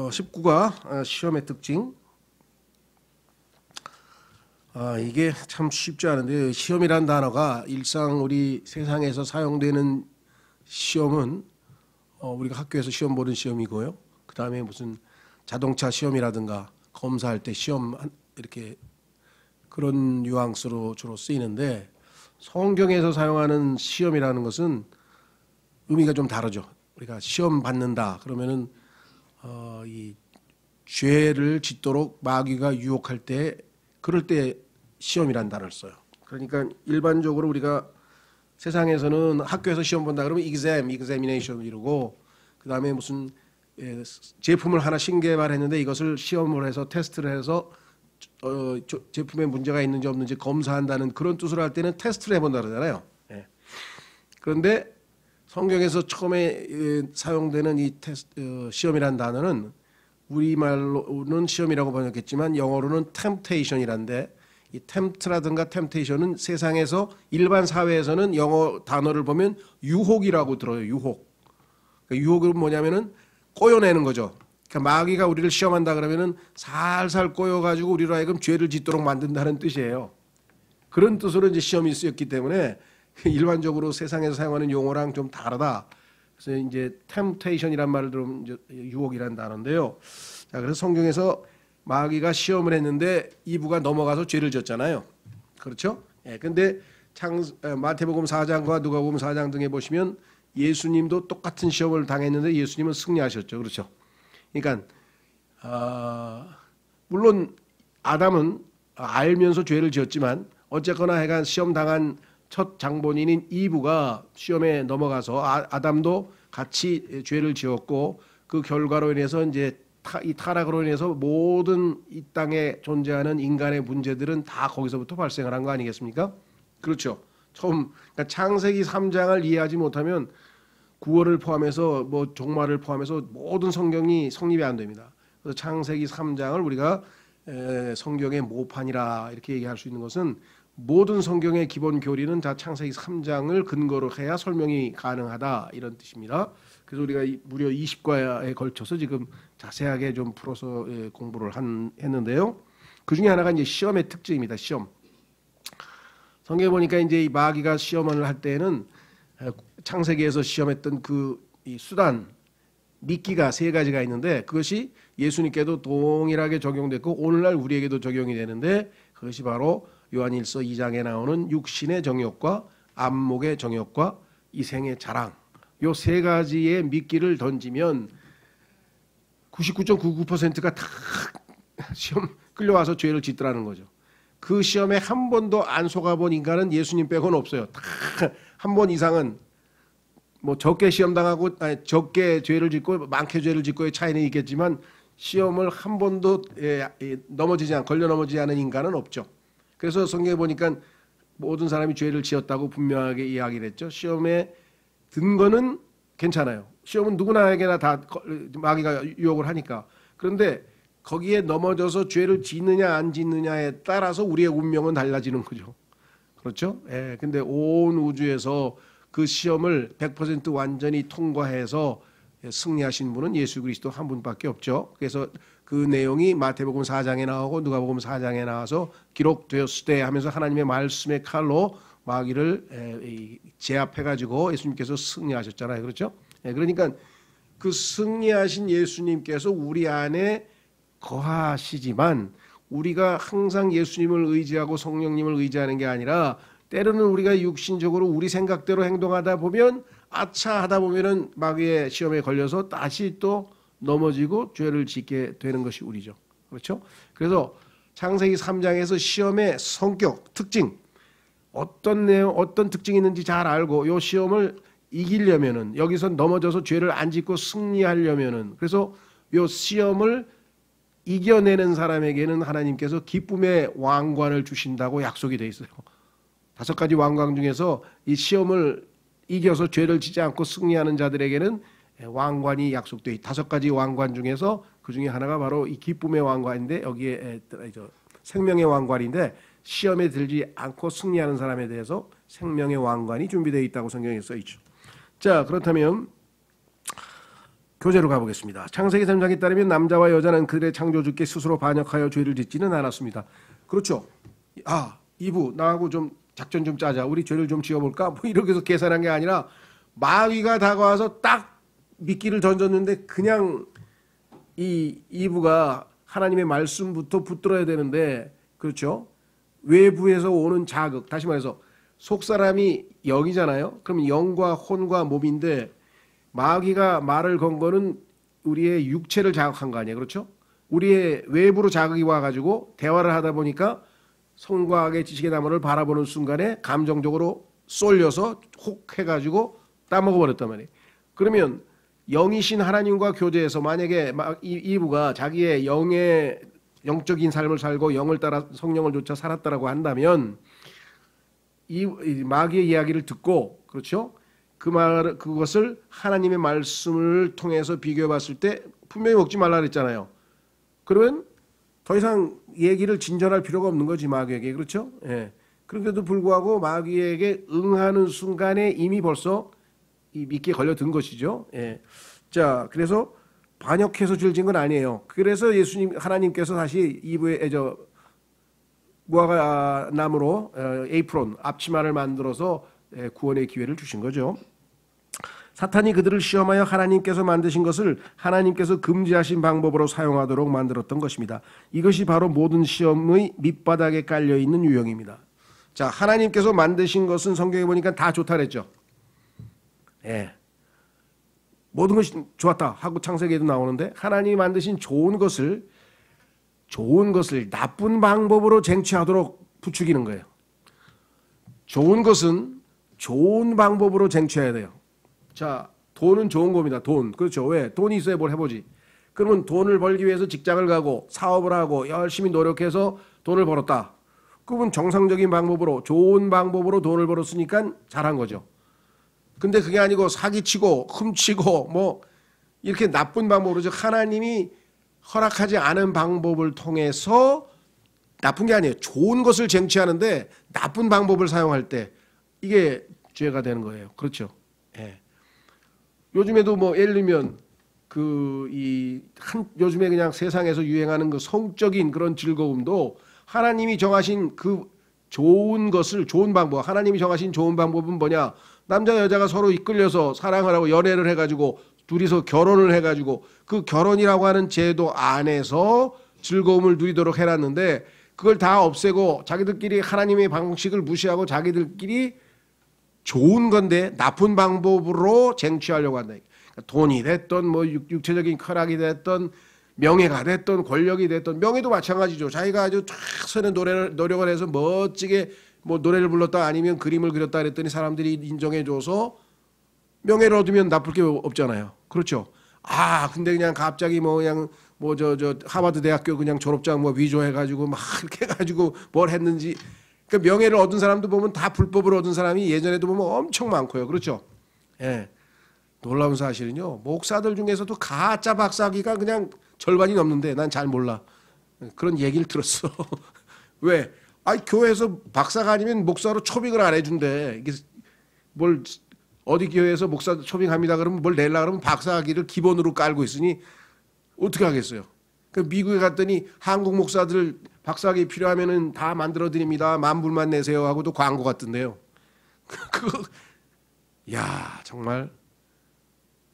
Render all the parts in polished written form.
19가 시험의 특징. 이게 참 쉽지 않은데 시험이란 단어가 일상 우리 세상에서 사용되는 시험은 우리가 학교에서 시험 보는 시험이고요. 그 다음에 무슨 자동차 시험이라든가 검사할 때 시험 이렇게 그런 뉘앙스로 주로 쓰이는데 성경에서 사용하는 시험이라는 것은 의미가 좀 다르죠. 우리가 시험 받는다 그러면은 이 죄를 짓도록 마귀가 유혹할 때 그럴 때 시험이란 단어를 써요. 그러니까 일반적으로 우리가 세상에서는 학교에서 시험 본다 그러면 examination 이러고 그 다음에 무슨 제품을 하나 신개발했는데 이것을 시험을 해서 테스트를 해서 제품에 문제가 있는지 없는지 검사한다는 그런 뜻으로 할 때는 테스트를 해본다 그러잖아요. 그런데 성경에서 처음에 사용되는 이 시험이라는 단어는 우리말로는 시험이라고 번역했지만 영어로는 temptation이란데 이 tempt라든가 temptation은 세상에서 일반 사회에서는 영어 단어를 보면 유혹이라고 들어요. 유혹. 그러니까 유혹은 뭐냐면은 꼬여내는 거죠. 그러니까 마귀가 우리를 시험한다 그러면은 살살 꼬여가지고 우리로 하여금 죄를 짓도록 만든다는 뜻이에요. 그런 뜻으로 이제 시험이 쓰였기 때문에 일반적으로 세상에서 사용하는 용어랑 좀 다르다. 그래서 이제 temptation이란 말을 들으면 이제 유혹이라는 단어인데요. 자, 그래서 성경에서 마귀가 시험을 했는데 이브가 넘어가서 죄를 졌잖아요. 그렇죠? 근데 마태복음 4장과 누가복음 4장 등에 보시면 예수님도 똑같은 시험을 당했는데 예수님은 승리하셨죠. 그렇죠? 그러니까 물론 아담은 알면서 죄를 지었지만 어쨌거나 해간 시험 당한 첫 장본인인 이브가 시험에 넘어가서 아담도 같이 죄를 지었고 그 결과로 인해서 이제 이 타락으로 인해서 모든 이 땅에 존재하는 인간의 문제들은 다 거기서부터 발생을 한 거 아니겠습니까? 그렇죠. 처음 그러니까 창세기 3장을 이해하지 못하면 구원을 포함해서 뭐 종말을 포함해서 모든 성경이 성립이 안 됩니다. 그래서 창세기 3장을 우리가 성경의 모판이라 이렇게 얘기할 수 있는 것은 모든 성경의 기본 교리는 다 창세기 3장을 근거로 해야 설명이 가능하다 이런 뜻입니다. 그래서 우리가 무려 20과에 걸쳐서 지금 자세하게 좀 풀어서 공부를 했는데요. 그 중에 하나가 이제 시험의 특징입니다. 시험. 성경에 보니까 이제 이 마귀가 시험을 할 때는 창세기에서 시험했던 이 수단 미끼가 세 가지가 있는데 그것이 예수님께도 동일하게 적용됐고 오늘날 우리에게도 적용이 되는데 그것이 바로 요한일서 2장에 나오는 육신의 정욕과 안목의 정욕과 이생의 자랑 요 세 가지의 미끼를 던지면 99.99%가 다 시험 끌려와서 죄를 짓더라는 거죠. 그 시험에 한 번도 안 속아본 인간은 예수님 빼고는 없어요. 다 한 번 이상은 뭐 적게 시험 당하고 적게 죄를 짓고 많게 죄를 짓고의 차이는 있겠지만 시험을 한 번도 걸려 넘어지지 않은 인간은 없죠. 그래서 성경에 보니까 모든 사람이 죄를 지었다고 분명하게 이야기를 했죠. 시험에 든 거는 괜찮아요. 시험은 누구나에게나 다 마귀가 유혹을 하니까. 그런데 거기에 넘어져서 죄를 짓느냐 안 짓느냐에 따라서 우리의 운명은 달라지는 거죠. 그렇죠? 근데 온 우주에서 그 시험을 100% 완전히 통과해서 승리하신 분은 예수 그리스도 한 분밖에 없죠. 그래서 그 내용이 마태복음 4장에 나오고 누가복음 4장에 나와서 기록되었을 때 하면서 하나님의 말씀의 칼로 마귀를 제압해가지고 예수님께서 승리하셨잖아요. 그렇죠? 그러니까 그 승리하신 예수님께서 우리 안에 거하시지만 우리가 항상 예수님을 의지하고 성령님을 의지하는 게 아니라 때로는 우리가 육신적으로 우리 생각대로 행동하다 보면 아차 하다 보면은 마귀의 시험에 걸려서 다시 또 넘어지고 죄를 짓게 되는 것이 우리죠. 그렇죠? 그래서 창세기 3장에서 시험의 성격, 특징 어떤 내용, 어떤 특징이 있는지 잘 알고 이 시험을 이기려면은 여기서 넘어져서 죄를 안 짓고 승리하려면은 그래서 이 시험을 이겨내는 사람에게는 하나님께서 기쁨의 왕관을 주신다고 약속이 돼 있어요. 5가지 왕관 중에서 이 시험을 이겨서 죄를 짓지 않고 승리하는 자들에게는 왕관이 약속돼 있다. 5가지 왕관 중에서 그 중에 하나가 바로 이 기쁨의 왕관인데 여기에 생명의 왕관인데 시험에 들지 않고 승리하는 사람에 대해서 생명의 왕관이 준비되어 있다고 성경에 써 있죠. 자, 그렇다면 교재로 가보겠습니다. 창세기 3장에 따르면 남자와 여자는 그들의 창조주께 스스로 반역하여 죄를 짓지는 않았습니다. 그렇죠. 2부 나하고 좀 작전 좀 짜자. 우리 죄를 좀 지어볼까? 뭐 이렇게 해서 계산한 게 아니라 마귀가 다가와서 딱 미끼를 던졌는데 그냥 이 2부가 하나님의 말씀부터 붙들어야 되는데 그렇죠. 외부에서 오는 자극, 다시 말해서 속사람이 영이잖아요. 그러면 영과 혼과 몸인데 마귀가 말을 건 거는 우리의 육체를 자극한 거 아니에요. 그렇죠? 우리의 외부로 자극이 와가지고 대화를 하다 보니까 성과 악의 지식의 나무를 바라보는 순간에 감정적으로 쏠려서 혹 해가지고 따먹어 버렸단 말이에요. 그러면 영이신 하나님과 교제해서 만약에 이브가 자기의 영적인 삶을 살고 영을 따라 성령을 쫓아 살았다라고 한다면 이 마귀의 이야기를 듣고 그렇죠? 그것을 하나님의 말씀을 통해서 비교해 봤을 때 분명히 먹지 말라 그랬잖아요. 그러면 더 이상 얘기를 진전할 필요가 없는 거지 마귀에게. 그렇죠? 예. 그런데도 불구하고 마귀에게 응하는 순간에 이미 벌써 이 미끼에 걸려든 것이죠. 예. 자, 그래서 반역해서 죄를 지은 건 아니에요. 그래서 하나님께서 다시 무화과 나무로 에이프론 앞치마를 만들어서 구원의 기회를 주신 거죠. 사탄이 그들을 시험하여 하나님께서 만드신 것을 하나님께서 금지하신 방법으로 사용하도록 만들었던 것입니다. 이것이 바로 모든 시험의 밑바닥에 깔려있는 유형입니다. 자, 하나님께서 만드신 것은 성경에 보니까 다 좋다 그랬죠. 예. 모든 것이 좋았다 하고 창세기에도 나오는데 하나님이 만드신 좋은 것을 나쁜 방법으로 쟁취하도록 부추기는 거예요. 좋은 것은 좋은 방법으로 쟁취해야 돼요. 자, 돈은 좋은 겁니다. 돈. 그렇죠. 왜? 돈이 있어야 뭘 해보지. 그러면 돈을 벌기 위해서 직장을 가고 사업을 하고 열심히 노력해서 돈을 벌었다. 그러면 정상적인 방법으로 좋은 방법으로 돈을 벌었으니까 잘한 거죠. 근데 그게 아니고 사기치고 훔치고 뭐 이렇게 나쁜 방법으로 즉 하나님이 허락하지 않은 방법을 통해서 나쁜 게 아니에요. 좋은 것을 쟁취하는데 나쁜 방법을 사용할 때 이게 죄가 되는 거예요. 그렇죠. 예. 요즘에도 뭐 예를 들면 요즘에 그냥 세상에서 유행하는 그 성적인 그런 즐거움도 하나님이 정하신 그 좋은 것을 좋은 방법, 하나님이 정하신 좋은 방법은 뭐냐? 남자 여자가 서로 이끌려서 사랑을 하고 연애를 해가지고 둘이서 결혼을 해가지고 그 결혼이라고 하는 제도 안에서 즐거움을 누리도록 해놨는데 그걸 다 없애고 자기들끼리 하나님의 방식을 무시하고 자기들끼리 좋은 건데 나쁜 방법으로 쟁취하려고 한다. 그러니까 돈이 됐던 뭐 육체적인 쾌락이 됐던 명예가 됐던 권력이 됐던 명예도 마찬가지죠. 자기가 아주 최선의 노력을 해서 멋지게 뭐 노래를 불렀다 아니면 그림을 그렸다 그랬더니 사람들이 인정해줘서 명예를 얻으면 나쁠 게 없잖아요. 그렇죠. 근데 그냥 갑자기 뭐 그냥 하버드 대학교 그냥 졸업장 뭐 위조해가지고 막 이렇게 해가지고 뭘 했는지 그 명예를 얻은 사람도 보면 다 불법으로 얻은 사람이 예전에도 보면 엄청 많고요. 그렇죠. 예. 놀라운 사실은요. 목사들 중에서도 가짜 박사학위가 그냥 절반이 넘는데 난 잘 몰라. 그런 얘기를 들었어. 왜? 교회에서 박사가 아니면 목사로 초빙을 안 해준대. 이게 뭘 어디 교회에서 목사 초빙합니다 그러면 뭘 내려고 그러면 박사학위를 기본으로 깔고 있으니 어떻게 하겠어요. 그 미국에 갔더니 한국 목사들 박사학위 필요하면은 다 만들어 드립니다. 만불만 내세요 하고도 광고 같던데요. 야 정말.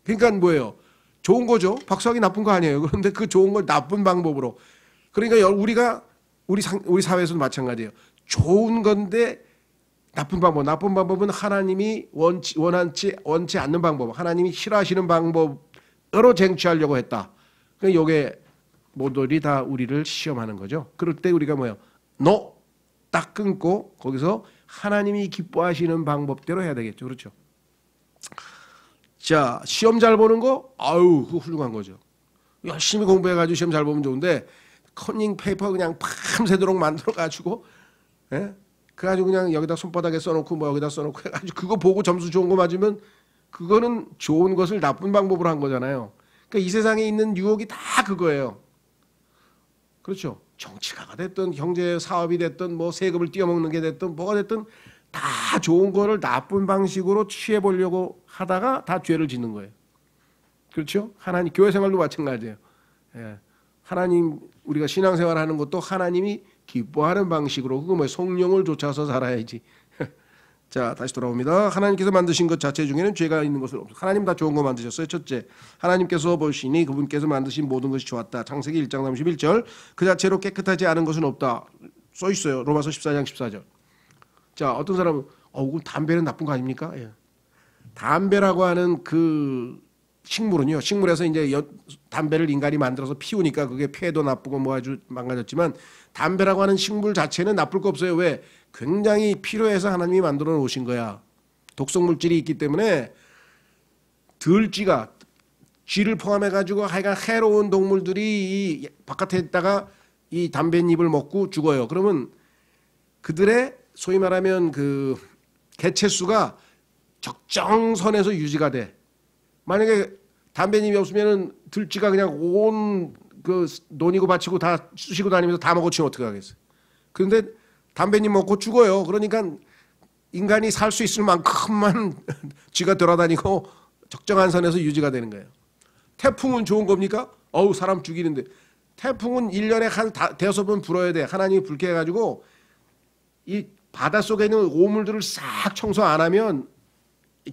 그러니까 뭐예요? 좋은 거죠. 박사학위 나쁜 거 아니에요. 그런데 그 좋은 걸 나쁜 방법으로. 그러니까 우리 사회에서도 마찬가지예요. 좋은 건데 나쁜 방법은 하나님이 원치 않는 방법, 하나님이 싫어하시는 방법으로 쟁취하려고 했다. 그러니까 이게 모두들이 다 우리를 시험하는 거죠. 그럴 때 우리가 뭐예요? 딱 끊고 거기서 하나님이 기뻐하시는 방법대로 해야 되겠죠. 그렇죠? 자, 시험 잘 보는 거, 그거 훌륭한 거죠. 열심히 공부해가지고 시험 잘 보면 좋은데 커닝 페이퍼 그냥 밤새도록 만들어가지고, 예? 그래가지고 그냥 여기다 손바닥에 써놓고 뭐 여기다 써놓고 해가지고 그거 보고 점수 좋은 거 맞으면 그거는 좋은 것을 나쁜 방법으로 한 거잖아요. 그러니까 이 세상에 있는 유혹이 다 그거예요. 그렇죠. 정치가가 됐든 경제 사업이 됐든 뭐 세금을 띄어먹는 게 됐든 뭐가 됐든 다 좋은 거를 나쁜 방식으로 취해보려고 하다가 다 죄를 짓는 거예요. 그렇죠? 하나님 교회 생활도 마찬가지예요. 예. 하나님 우리가 신앙생활 하는 것도 하나님이 기뻐하는 방식으로 그거 뭐 성령을 쫓아서 살아야지. 자, 다시 돌아옵니다. 하나님께서 만드신 것 자체 중에는 죄가 있는 것은 없어. 하나님 다 좋은 거 만드셨어요. 첫째, 하나님께서 보시니 그분께서 만드신 모든 것이 좋았다. 창세기 1장 31절. 그 자체로 깨끗하지 않은 것은 없다. 써 있어요. 로마서 14장 14절. 자, 어떤 사람은 그럼 담배는 나쁜 거 아닙니까? 예. 담배라고 하는 그 식물은요. 식물에서 이제 담배를 인간이 만들어서 피우니까 그게 폐도 나쁘고 뭐 아주 망가졌지만 담배라고 하는 식물 자체는 나쁠 거 없어요. 왜? 굉장히 필요해서 하나님이 만들어 놓으신 거야. 독성 물질이 있기 때문에 들쥐가 쥐를 포함해 가지고 하여간 해로운 동물들이 이 바깥에 있다가 이 담뱃잎을 먹고 죽어요. 그러면 그들의 소위 말하면 그 개체수가 적정선에서 유지가 돼. 만약에 담뱃잎이 없으면은 들쥐가 그냥 온 그 논이고 밭이고 다 쑤시고 다니면서 다 먹어치면 어떻게 하겠어요? 그런데 담뱃잎 먹고 죽어요. 그러니까 인간이 살 수 있을 만큼만 쥐가 돌아다니고 적정한 선에서 유지가 되는 거예요. 태풍은 좋은 겁니까? 사람 죽이는데. 태풍은 1년에 한 대여섯 번 불어야 돼. 하나님이 불쾌해가지고 이 바닷속에 있는 오물들을 싹 청소 안 하면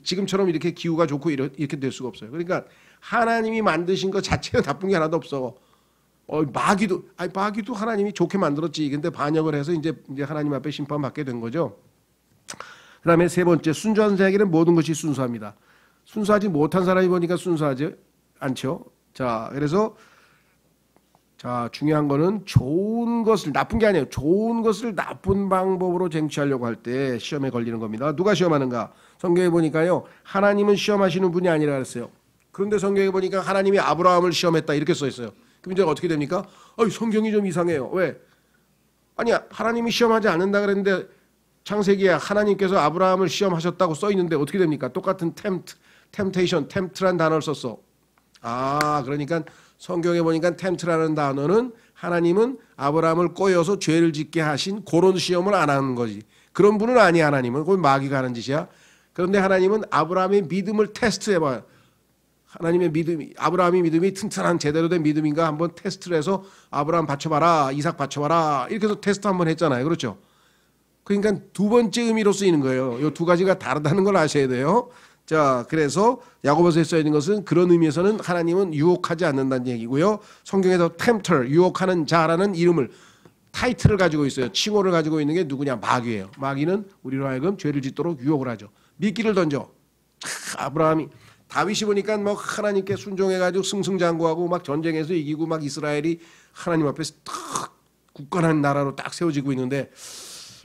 지금처럼 이렇게 기후가 좋고 이렇게 될 수가 없어요. 그러니까 하나님이 만드신 것 자체가 나쁜 게 하나도 없어. 마귀도 하나님이 좋게 만들었지. 근데 반역을 해서 이제 하나님 앞에 심판받게 된 거죠. 그다음에 세 번째, 순수한 자에게는 모든 것이 순수합니다. 순수하지 못한 사람이 보니까 순수하지 않죠. 자, 그래서 중요한 거는 좋은 것을 나쁜 게 아니에요. 좋은 것을 나쁜 방법으로 쟁취하려고 할 때 시험에 걸리는 겁니다. 누가 시험하는가? 성경에 보니까요. 하나님은 시험하시는 분이 아니라 그랬어요. 그런데 성경에 보니까 하나님이 아브라함을 시험했다 이렇게 써 있어요. 그럼 이제 어떻게 됩니까? 성경이 좀 이상해요. 왜? 하나님이 시험하지 않는다 그랬는데 창세기에 하나님께서 아브라함을 시험하셨다고 써 있는데 어떻게 됩니까? 똑같은 템프트란 단어를 썼어. 그러니까 성경에 보니까 템트라는 단어는 하나님은 아브라함을 꼬여서 죄를 짓게 하신 그런 시험을 안 하는 거지. 그런 분은 아니야. 하나님은. 그건 마귀가 하는 짓이야. 그런데 하나님은 아브라함의 믿음을 테스트해봐요. 아브라함의 믿음이 튼튼한 제대로 된 믿음인가 한번 테스트를 해서 아브라함 바쳐봐라, 이삭 바쳐봐라 이렇게 해서 테스트 한번 했잖아요. 그렇죠? 그러니까 두 번째 의미로 쓰이는 거예요. 이 두 가지가 다르다는 걸 아셔야 돼요. 자, 그래서 야고보서에 써 있는 것은 그런 의미에서는 하나님은 유혹하지 않는다는 얘기고요. 성경에서 tempter, 유혹하는 자라는 이름을 타이틀을 가지고 있어요. 칭호를 가지고 있는 게 누구냐? 마귀예요. 마귀는 우리로 하여금 죄를 짓도록 유혹을 하죠. 미끼를 던져. 다윗이 보니까 하나님께 순종해가지고 승승장구하고 막 전쟁에서 이기고 막 이스라엘이 하나님 앞에서 딱 굳건한 나라로 딱 세워지고 있는데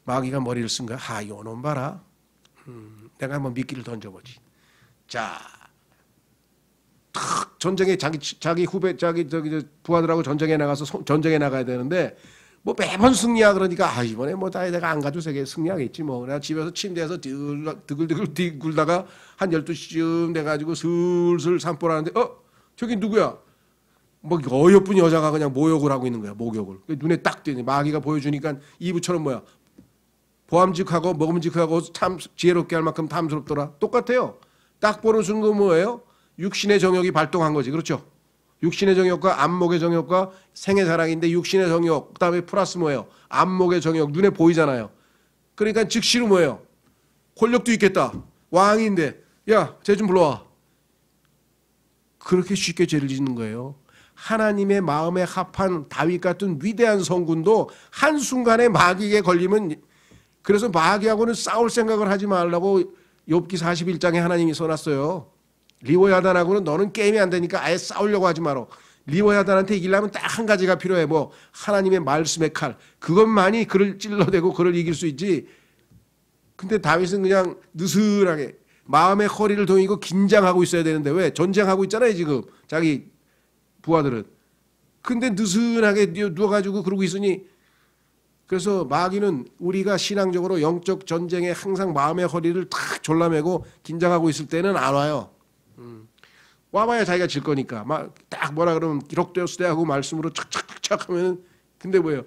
마귀가 머리를 쓴 거야. 요놈 봐라. 내가 한번 미끼를 던져보지. 자, 탁 전쟁에 자기 후배 부하들하고 전쟁에 나가야 되는데 매번 승리야. 그러니까 이번에 내가 안 가도 세계 승리하겠지 내가 집에서 침대에서 드글드글 굴다가 한 12시쯤 돼가지고 슬슬 산보라는데 저기 누구야? 어여쁜 여자가 그냥 모욕을 하고 있는 거야. 목욕을. 눈에 딱 띄네. 마귀가 보여주니까 이부처럼 보암직하고 먹음직하고 참 지혜롭게 할 만큼 탐스럽더라. 똑같아요. 딱 보는 순간 뭐예요? 육신의 정욕이 발동한 거지. 그렇죠? 육신의 정욕과 안목의 정욕과 생의 사랑인데 육신의 정욕 그다음에 플러스 뭐예요? 안목의 정욕 눈에 보이잖아요. 그러니까 즉시로 뭐예요? 권력도 있겠다. 왕인데 쟤 좀 불러와. 그렇게 쉽게 죄를 짓는 거예요. 하나님의 마음에 합한 다윗 같은 위대한 성군도 한순간에 마귀에 걸리면 그래서 마귀하고는 싸울 생각을 하지 말라고 욥기 41장에 하나님이 써놨어요. 리워야단하고는 너는 게임이 안 되니까 아예 싸우려고 하지 마라. 리워야단한테 이기려면 딱 한 가지가 필요해. 하나님의 말씀의 칼. 그것만이 그를 찔러대고 그를 이길 수 있지. 근데 다윗은 그냥 느슨하게 마음의 허리를 동이고 긴장하고 있어야 되는데 왜? 전쟁하고 있잖아요 지금 자기 부하들은. 근데 느슨하게 누워가지고 그러고 있으니 그래서 마귀는 우리가 신앙적으로 영적 전쟁에 항상 마음의 허리를 탁 졸라매고 긴장하고 있을 때는 안 와요. 와봐야 자기가 질 거니까 딱 뭐라 그러면 기록되었으되 하고 말씀으로 착착착 하면은 근데 뭐예요?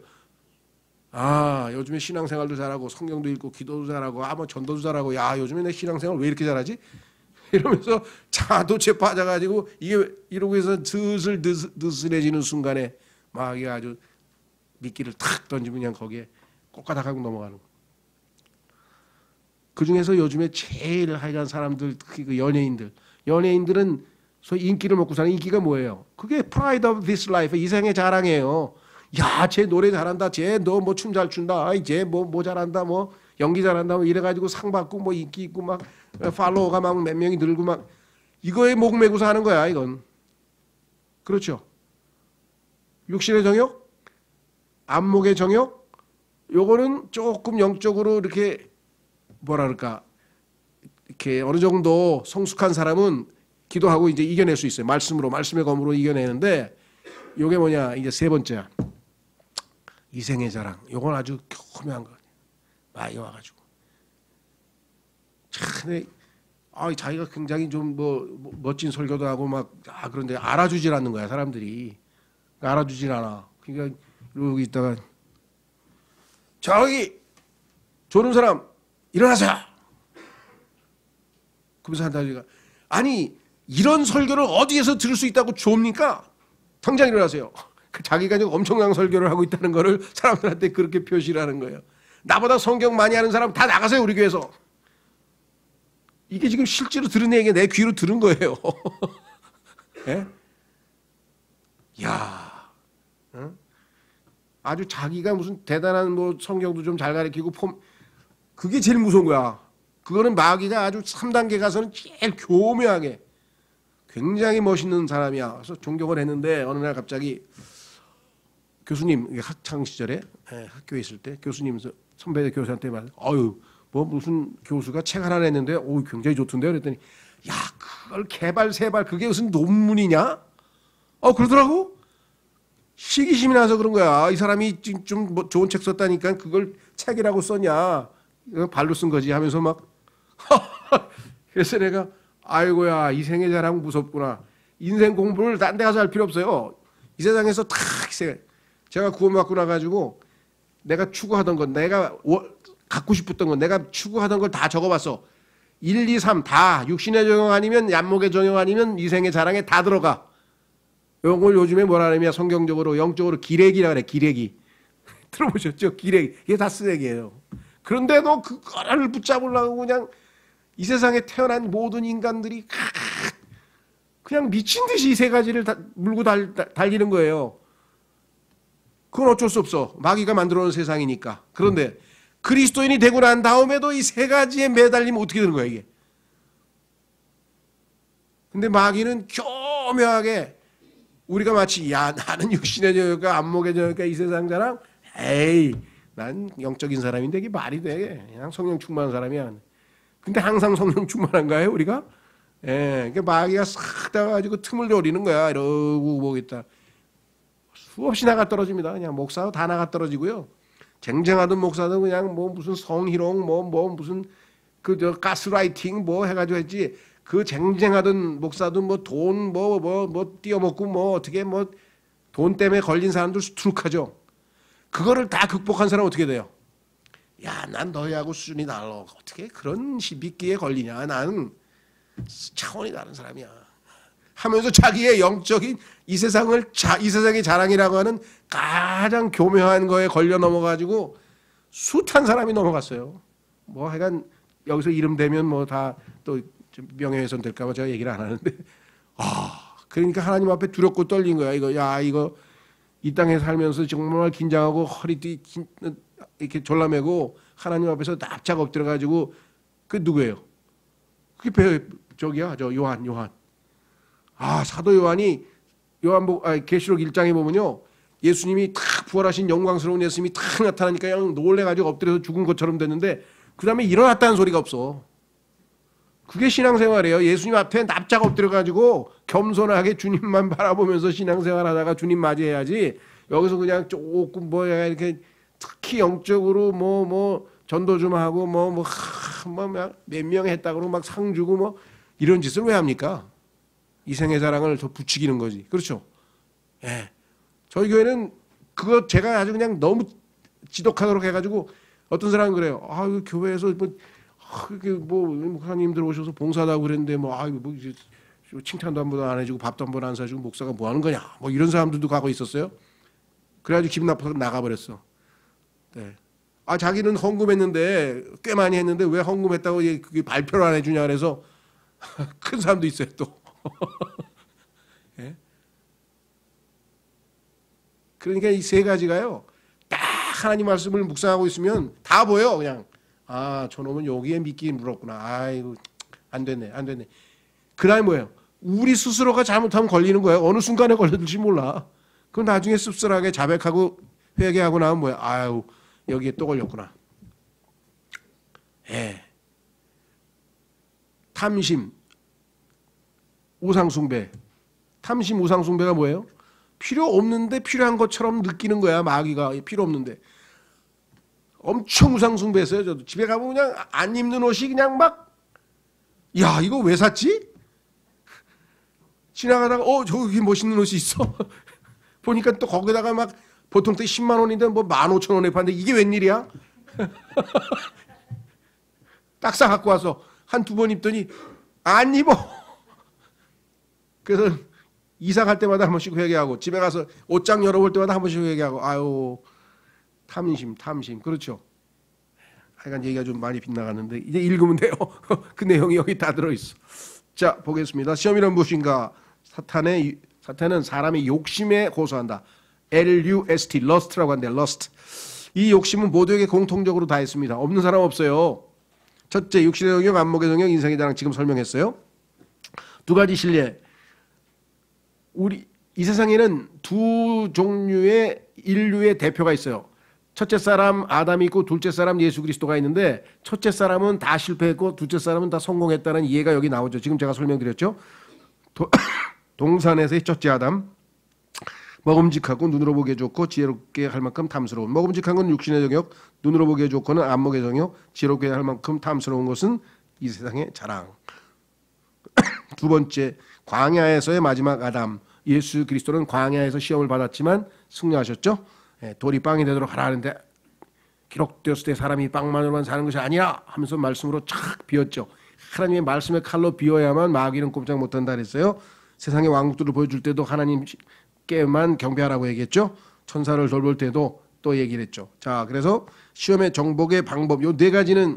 요즘에 신앙생활도 잘하고 성경도 읽고 기도도 잘하고 전도도 잘하고 요즘에 내 신앙생활 왜 이렇게 잘하지? 이러면서 자도체 빠져가지고 이게 이러고 해서 슬슬 느슨해지는 순간에 마귀가 아주 미끼를 탁 던지면 그냥 거기에 꼬까닥하고 넘어가는 거예요. 그 중에서 요즘에 제일 하여간 사람들, 특히 그 연예인들은 소위 인기를 먹고 사는 인기가 뭐예요? 그게 pride of this life, 이생의 자랑이에요. 야, 쟤 노래 잘한다, 쟤 너 뭐 춤 잘 춘다, 아이 쟤 뭐 잘한다, 뭐 연기 잘한다, 뭐 이래가지고 상 받고 뭐 인기 있고 막 팔로워가 막 몇 명이 늘고 막 이거에 목 메고 사는 거야, 이건. 그렇죠? 육신의 정욕, 안목의 정욕, 요거는 조금 영적으로 이렇게 뭐라 그럴까, 이렇게 어느 정도 성숙한 사람은 기도하고 이제 이겨낼 수 있어요. 말씀의 검으로 이겨내는데, 요게 뭐냐, 이제 세 번째야. 이생의 자랑. 요건 아주 교묘한 거예요. 많이 와가지고. 참, 자기가 굉장히 좀 멋진 설교도 하고 막, 그런데 알아주질 않는 거야, 사람들이. 알아주질 않아. 그러니까 이러고 있다가, 저기, 조는 사람, 일어나세요! 그러면서 한다니까, 아니, 이런 설교를 어디에서 들을 수 있다고 줍니까? 당장 일어나세요. 자기가 엄청난 설교를 하고 있다는 거를 사람들한테 그렇게 표시를 하는 거예요. 나보다 성경 많이 하는 사람 다 나가세요, 우리 교회에서. 이게 지금 실제로 들은 얘기가 내 귀로 들은 거예요. 예? 야, 응? 아주 자기가 무슨 대단한 뭐 성경도 좀 잘 가르치고 그게 제일 무서운 거야. 그거는 마귀가 아주 3단계 가서는 제일 교묘하게 굉장히 멋있는 사람이야. 그래서 존경을 했는데 어느 날 갑자기 교수님, 학창 시절에 학교에 있을 때 교수님 선배 교수한테 말, 뭐 무슨 교수가 책 하나 냈는데 굉장히 좋던데요. 그랬더니 야, 그걸 개발세발 그게 무슨 논문이냐? 그러더라고. 시기심이 나서 그런 거야. 이 사람이 좀 뭐 좋은 책 썼다니까 그걸 책이라고 썼냐? 발로 쓴 거지 하면서 막 그래서 내가 아이고야, 이 생의 자랑 무섭구나. 인생 공부를 딴 데 가서 할 필요 없어요. 이 세상에서 탁 제가 구원받고 나가지고 내가 추구하던 건, 내가 갖고 싶었던 건, 내가 추구하던 걸 다 적어봤어. 1, 2, 3 다 육신의 정욕 아니면 안목의 정욕 아니면 이생의 자랑에 다 들어가. 이걸 요즘에 뭐라 그러냐, 성경적으로 영적으로 기레기라 그래. 기레기. 들어보셨죠? 기레기. 이게 다 쓰레기예요. 그런데 너 그거를 붙잡으려고 그냥 이 세상에 태어난 모든 인간들이 그냥 미친 듯이 이 세 가지를 물고 달리는 거예요. 그건 어쩔 수 없어. 마귀가 만들어 놓은 세상이니까. 그런데 그리스도인이 되고 난 다음에도 이 세 가지에 매달리면 어떻게 되는 거야, 이게? 근데 마귀는 교묘하게 우리가 마치 나는 육신의 정욕과 안목의 정욕과 이 세상 자랑, 에이, 난 영적인 사람인데 이게 말이 돼. 그냥 성령 충만한 사람이야. 근데 항상 성령 충만한가요, 우리가? 그러니까 마귀가 싹 따가지고 틈을 노리는 거야. 이러고 보겠다. 수없이 나가 떨어집니다. 그냥 목사도 다 나가 떨어지고요. 쟁쟁하던 목사도 그냥 뭐 무슨 성희롱, 뭐 무슨 가스라이팅 뭐 해가지고 했지. 그 쟁쟁하던 목사도 뭐 돈 띄어먹고 뭐 어떻게 뭐 돈 때문에 걸린 사람들 수두룩하죠. 그거를 다 극복한 사람은 어떻게 돼요? 야, 난 너희하고 수준이 달라. 어떻게 그런 미끼에 걸리냐. 나는 차원이 다른 사람이야. 하면서 자기의 영적인 이 세상의 자랑이라고 하는 가장 교묘한 거에 걸려 넘어가지고 숱한 사람이 넘어갔어요. 뭐 하여간 여기서 이름 대면 뭐 다 또 명예훼손 될까봐 제가 얘기를 안 하는데, 그러니까 하나님 앞에 두렵고 떨린 거야. 이거 이 땅에 살면서 정말 긴장하고 허리띠 이렇게 졸라매고 하나님 앞에서 납작 엎드려가지고, 그 누구예요? 그게 저 요한. 사도 요한이 계시록 1장에 보면요, 예수님이 탁 부활하신 영광스러운 예수님이 탁 나타나니까 그냥 놀래가지고 엎드려서 죽은 것처럼 됐는데 그 다음에 일어났다는 소리가 없어. 그게 신앙생활이에요. 예수님 앞에 납작 엎드려가지고 겸손하게 주님만 바라보면서 신앙생활하다가 주님 맞이해야지. 여기서 그냥 조금 이렇게 특히 영적으로 뭐 전도 좀 하고 몇 명 했다 그러고 막 상 주고 뭐 이런 짓을 왜 합니까? 이생의 자랑을 더 부추기는 거지. 그렇죠? 예. 저희 교회는 그거 제가 아주 그냥 너무 지독하도록 해가지고 어떤 사람은 그래요. 교회에서 그게 뭐 목사님들 오셔서 봉사도 하고 그랬는데 뭐 아이고 뭐 이제 칭찬도 한 번 안 해주고 밥도 한 번 안 사주고 목사가 뭐 하는 거냐 뭐 이런 사람들도 가고 있었어요. 그래가지고 기분 나빠서 나가버렸어. 네. 아 자기는 헌금했는데 꽤 많이 했는데 왜 헌금했다고 그게 발표를 안 해주냐 그래서 큰 사람도 있어요 또. 네? 그러니까 이 세 가지가요. 딱 하나님 말씀을 묵상하고 있으면 다 보여 그냥. 아 저놈은 여기에 믿기 물었구나. 아이고 안 됐네 안 됐네. 그다음에 뭐예요? 우리 스스로가 잘못하면 걸리는 거예요. 어느 순간에 걸려들지 몰라. 그럼 나중에 씁쓸하게 자백하고 회개하고 나면 뭐야? 아유 여기에 또 걸렸구나. 예. 탐심, 우상숭배. 탐심, 우상숭배가 뭐예요? 필요 없는데 필요한 것처럼 느끼는 거야. 마귀가 필요 없는데. 엄청 우상숭배했어요. 저도 집에 가면 그냥 안 입는 옷이 그냥 막, 야 이거 왜 샀지? 지나가다가 저기 멋있는 옷이 있어. 보니까 또 거기다가 막 보통 때 10만 원인데 뭐 15,000원에 파는데 이게 웬일이야? 딱 사 갖고 와서 한 두 번 입더니 안 입어. 그래서 이사 갈 때마다 한 번씩 회개하고 집에 가서 옷장 열어볼 때마다 한 번씩 회개하고 아유 탐심 그렇죠. 하여간 얘기가 좀 많이 빗나갔는데 이제 읽으면 돼요. 그 내용이 여기 다 들어있어. 자 보겠습니다. 시험이란 무엇인가? 사탄은 사람의 욕심에 고소한다. LUST, lust라고 한대. lust. 이 욕심은 모두에게 공통적으로 다 있습니다. 없는 사람 없어요. 첫째, 육신의 영역, 안목의 영역, 인생의 자랑 지금 설명했어요. 두 가지 신뢰. 이 세상에는 두 종류의 인류의 대표가 있어요. 첫째 사람 아담이 있고 둘째 사람 예수 그리스도가 있는데 첫째 사람은 다 실패했고 둘째 사람은 다 성공했다는 이해가 여기 나오죠. 지금 제가 설명드렸죠. 동산에서의 첫째 아담. 먹음직하고 눈으로 보기에 좋고 지혜롭게 할 만큼 탐스러운. 먹음직한 건 육신의 영역, 눈으로 보기에 좋고는 안목의 영역, 지혜롭게 할 만큼 탐스러운 것은 이 세상의 자랑. 두 번째, 광야에서의 마지막 아담. 예수 그리스도는 광야에서 시험을 받았지만 승리하셨죠. 돌이 빵이 되도록 하라 하는데 기록되었을 때 사람이 빵만으로만 사는 것이 아니야 하면서 말씀으로 착 비웠죠. 하나님의 말씀의 칼로 비워야만 마귀는 꼼짝 못한다 그랬어요. 세상의 왕국들을 보여줄 때도 하나님께만 경배하라고 얘기했죠. 천사를 돌볼 때도 또 얘기를 했죠. 자, 그래서 시험의 정복의 방법 요 네 가지는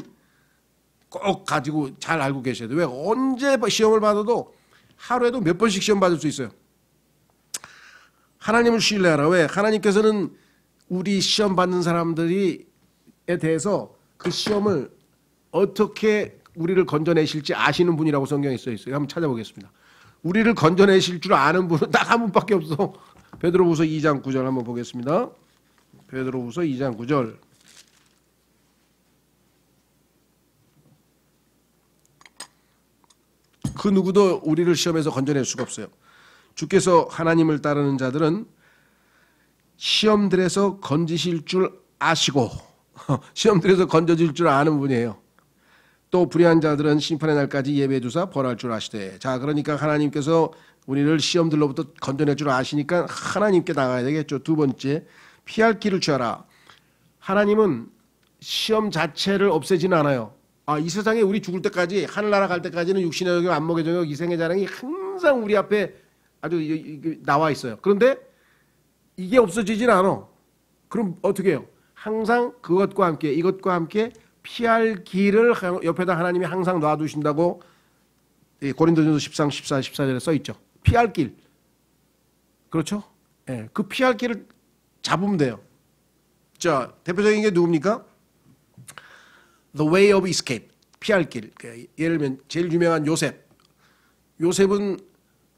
꼭 가지고 잘 알고 계셔야 돼요. 왜? 언제 시험을 받아도 하루에도 몇 번씩 시험 받을 수 있어요. 하나님을 신뢰하라. 왜? 하나님께서는 우리 시험 받는 사람들에 대해서 그 시험을 어떻게 우리를 건져내실지 아시는 분이라고 성경에 써 있어요. 한번 찾아보겠습니다. 우리를 건져내실 줄 아는 분은 딱 한 분밖에 없어. 베드로후서 2장 9절 한번 보겠습니다. 베드로후서 2장 9절. 그 누구도 우리를 시험에서 건져낼 수가 없어요. 주께서 하나님을 따르는 자들은 시험들에서 건지실 줄 아시고 시험들에서 건져질 줄 아는 분이에요. 또 불의한 자들은 심판의 날까지 예배해 두사 벌할 줄 아시되. 자, 그러니까 하나님께서 우리를 시험들로부터 건져낼 줄 아시니까 하나님께 나가야 되겠죠. 두 번째, 피할 길을 취하라. 하나님은 시험 자체를 없애지는 않아요. 이 세상에 우리 죽을 때까지 하늘나라 갈 때까지는 육신의 영역, 안목의 영역, 이생의 자랑이 항상 우리 앞에 아주 나와 있어요. 그런데 이게 없어지진 않아. 그럼 어떻게 해요? 항상 그것과 함께 이것과 함께 피할 길을 옆에다 하나님이 항상 놔두신다고 고린도전서 13, 14, 14절에 써있죠. 피할 길. 그렇죠? 네, 그 피할 길을 잡으면 돼요. 자, 대표적인 게 누굽니까? The way of escape. 피할 길. 예를 들면 제일 유명한 요셉. 요셉은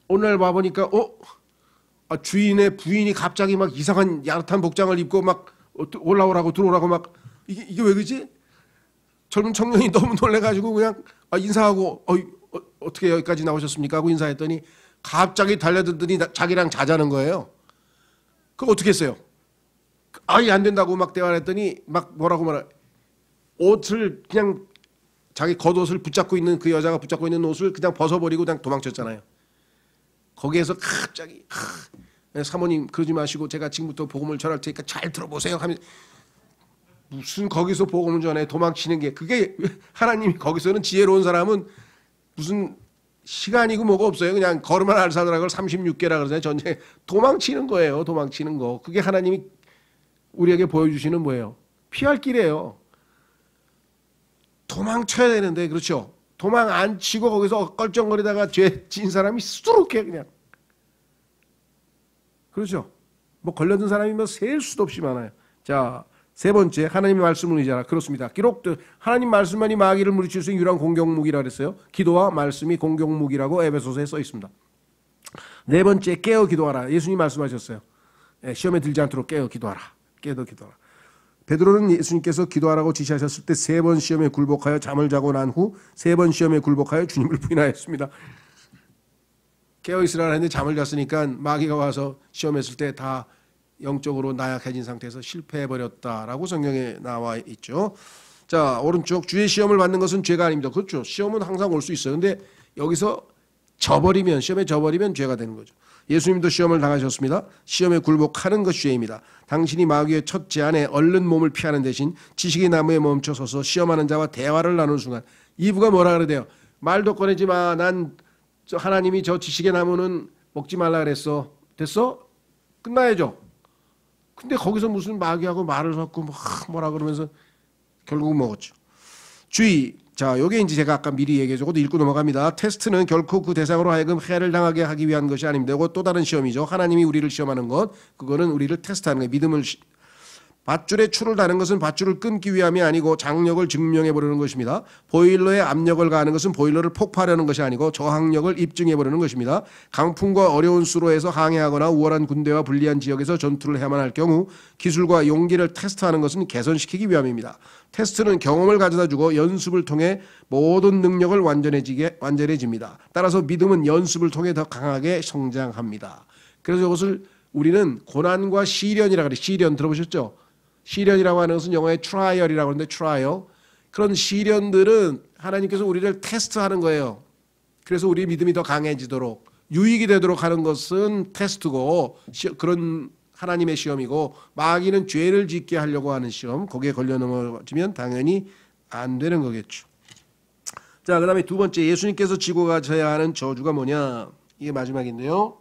오늘 봐보니까 주인의 부인이 갑자기 막 이상한 야릇한 복장을 입고 막 올라오라고 들어오라고 막 이게 왜 그러지? 젊은 청년이 너무 놀래가지고 그냥 인사하고 어떻게 여기까지 나오셨습니까? 하고 인사했더니 갑자기 달려들더니 자기랑 자자는 거예요. 그거 어떻게 했어요? 안 된다고 막 대화를 했더니 막 뭐라고 말해. 옷을 그냥 자기 겉옷을 붙잡고 있는 그 여자가 붙잡고 있는 옷을 그냥 벗어버리고 그냥 도망쳤잖아요. 거기에서 갑자기 사모님 그러지 마시고 제가 지금부터 복음을 전할 테니까 잘 들어보세요 하면 무슨 거기서 복음을 전해 도망치는 게 그게 하나님이 거기서는 지혜로운 사람은 무슨 시간이고 뭐가 없어요. 그냥 걸음만 알사더라고 36개라 그러잖아요. 전쟁에 도망치는 거예요. 도망치는 거. 그게 하나님이 우리에게 보여주시는 뭐예요? 피할 길이에요. 도망쳐야 되는데 그렇죠. 도망 안 치고 거기서 껄쩡거리다가 죄 진 사람이 수두룩해 그냥. 그렇죠. 뭐 걸려든 사람이 뭐 셀 수도 없이 많아요. 자, 세 번째 하나님의 말씀을 의지하라. 그렇습니다. 기록된 하나님 말씀만이 마귀를 물리칠 수 있는 유일한 공격무기라 그랬어요. 기도와 말씀이 공격무기라고 에베소서에 써 있습니다. 네 번째 깨어 기도하라. 예수님 말씀하셨어요. 시험에 들지 않도록 깨어 기도하라. 깨어 기도하라. 베드로는 예수님께서 기도하라고 지시하셨을 때 세 번 시험에 굴복하여 잠을 자고 난 후 세 번 시험에 굴복하여 주님을 부인하였습니다. 깨어 있으라 했는데 잠을 잤으니까 마귀가 와서 시험했을 때 다 영적으로 나약해진 상태에서 실패해버렸다라고 성경에 나와 있죠. 자, 오른쪽 주의 시험을 받는 것은 죄가 아닙니다. 그렇죠. 시험은 항상 올 수 있어요. 근데 여기서 시험에 져버리면 죄가 되는 거죠. 예수님도 시험을 당하셨습니다. 시험에 굴복하는 것이 죄입니다. 당신이 마귀의 첫 제안에 얼른 몸을 피하는 대신 지식의 나무에 멈춰서서 시험하는 자와 대화를 나누는 순간 이브가 뭐라 그래야 돼요? 말도 꺼내지 마. 난 하나님이 저 지식의 나무는 먹지 말라 그랬어. 됐어? 끝나야죠. 근데 거기서 무슨 마귀하고 말을 섞고 뭐라 그러면서 결국은 먹었죠. 주의. 자, 요게 이제 제가 아까 미리 얘기해주고 읽고 넘어갑니다. 테스트는 결코 그 대상으로 하여금 해를 당하게 하기 위한 것이 아닙니다. 이거 또 다른 시험이죠. 하나님이 우리를 시험하는 것, 그거는 우리를 테스트하는 거예요. 믿음을 밧줄에 줄을 다는 것은 밧줄을 끊기 위함이 아니고 장력을 증명해 보려는 것입니다. 보일러에 압력을 가하는 것은 보일러를 폭파하려는 것이 아니고 저항력을 입증해 보려는 것입니다. 강풍과 어려운 수로에서 항해하거나 우월한 군대와 불리한 지역에서 전투를 해야만 할 경우 기술과 용기를 테스트하는 것은 개선시키기 위함입니다. 테스트는 경험을 가져다 주고 연습을 통해 모든 능력을 완전해집니다. 따라서 믿음은 연습을 통해 더 강하게 성장합니다. 그래서 이것을 우리는 고난과 시련이라고 그래요. 시련 들어보셨죠? 시련이라고 하는 것은 영어의 트라이얼이라고 하는데 트라이얼. 그런 시련들은 하나님께서 우리를 테스트하는 거예요. 그래서 우리 믿음이 더 강해지도록 유익이 되도록 하는 것은 테스트고 그런 하나님의 시험이고 마귀는 죄를 짓게 하려고 하는 시험. 거기에 걸려 넘어지면 당연히 안 되는 거겠죠. 자, 그 다음에 두 번째 예수님께서 지고 가셔야 하는 저주가 뭐냐. 이게 마지막인데요.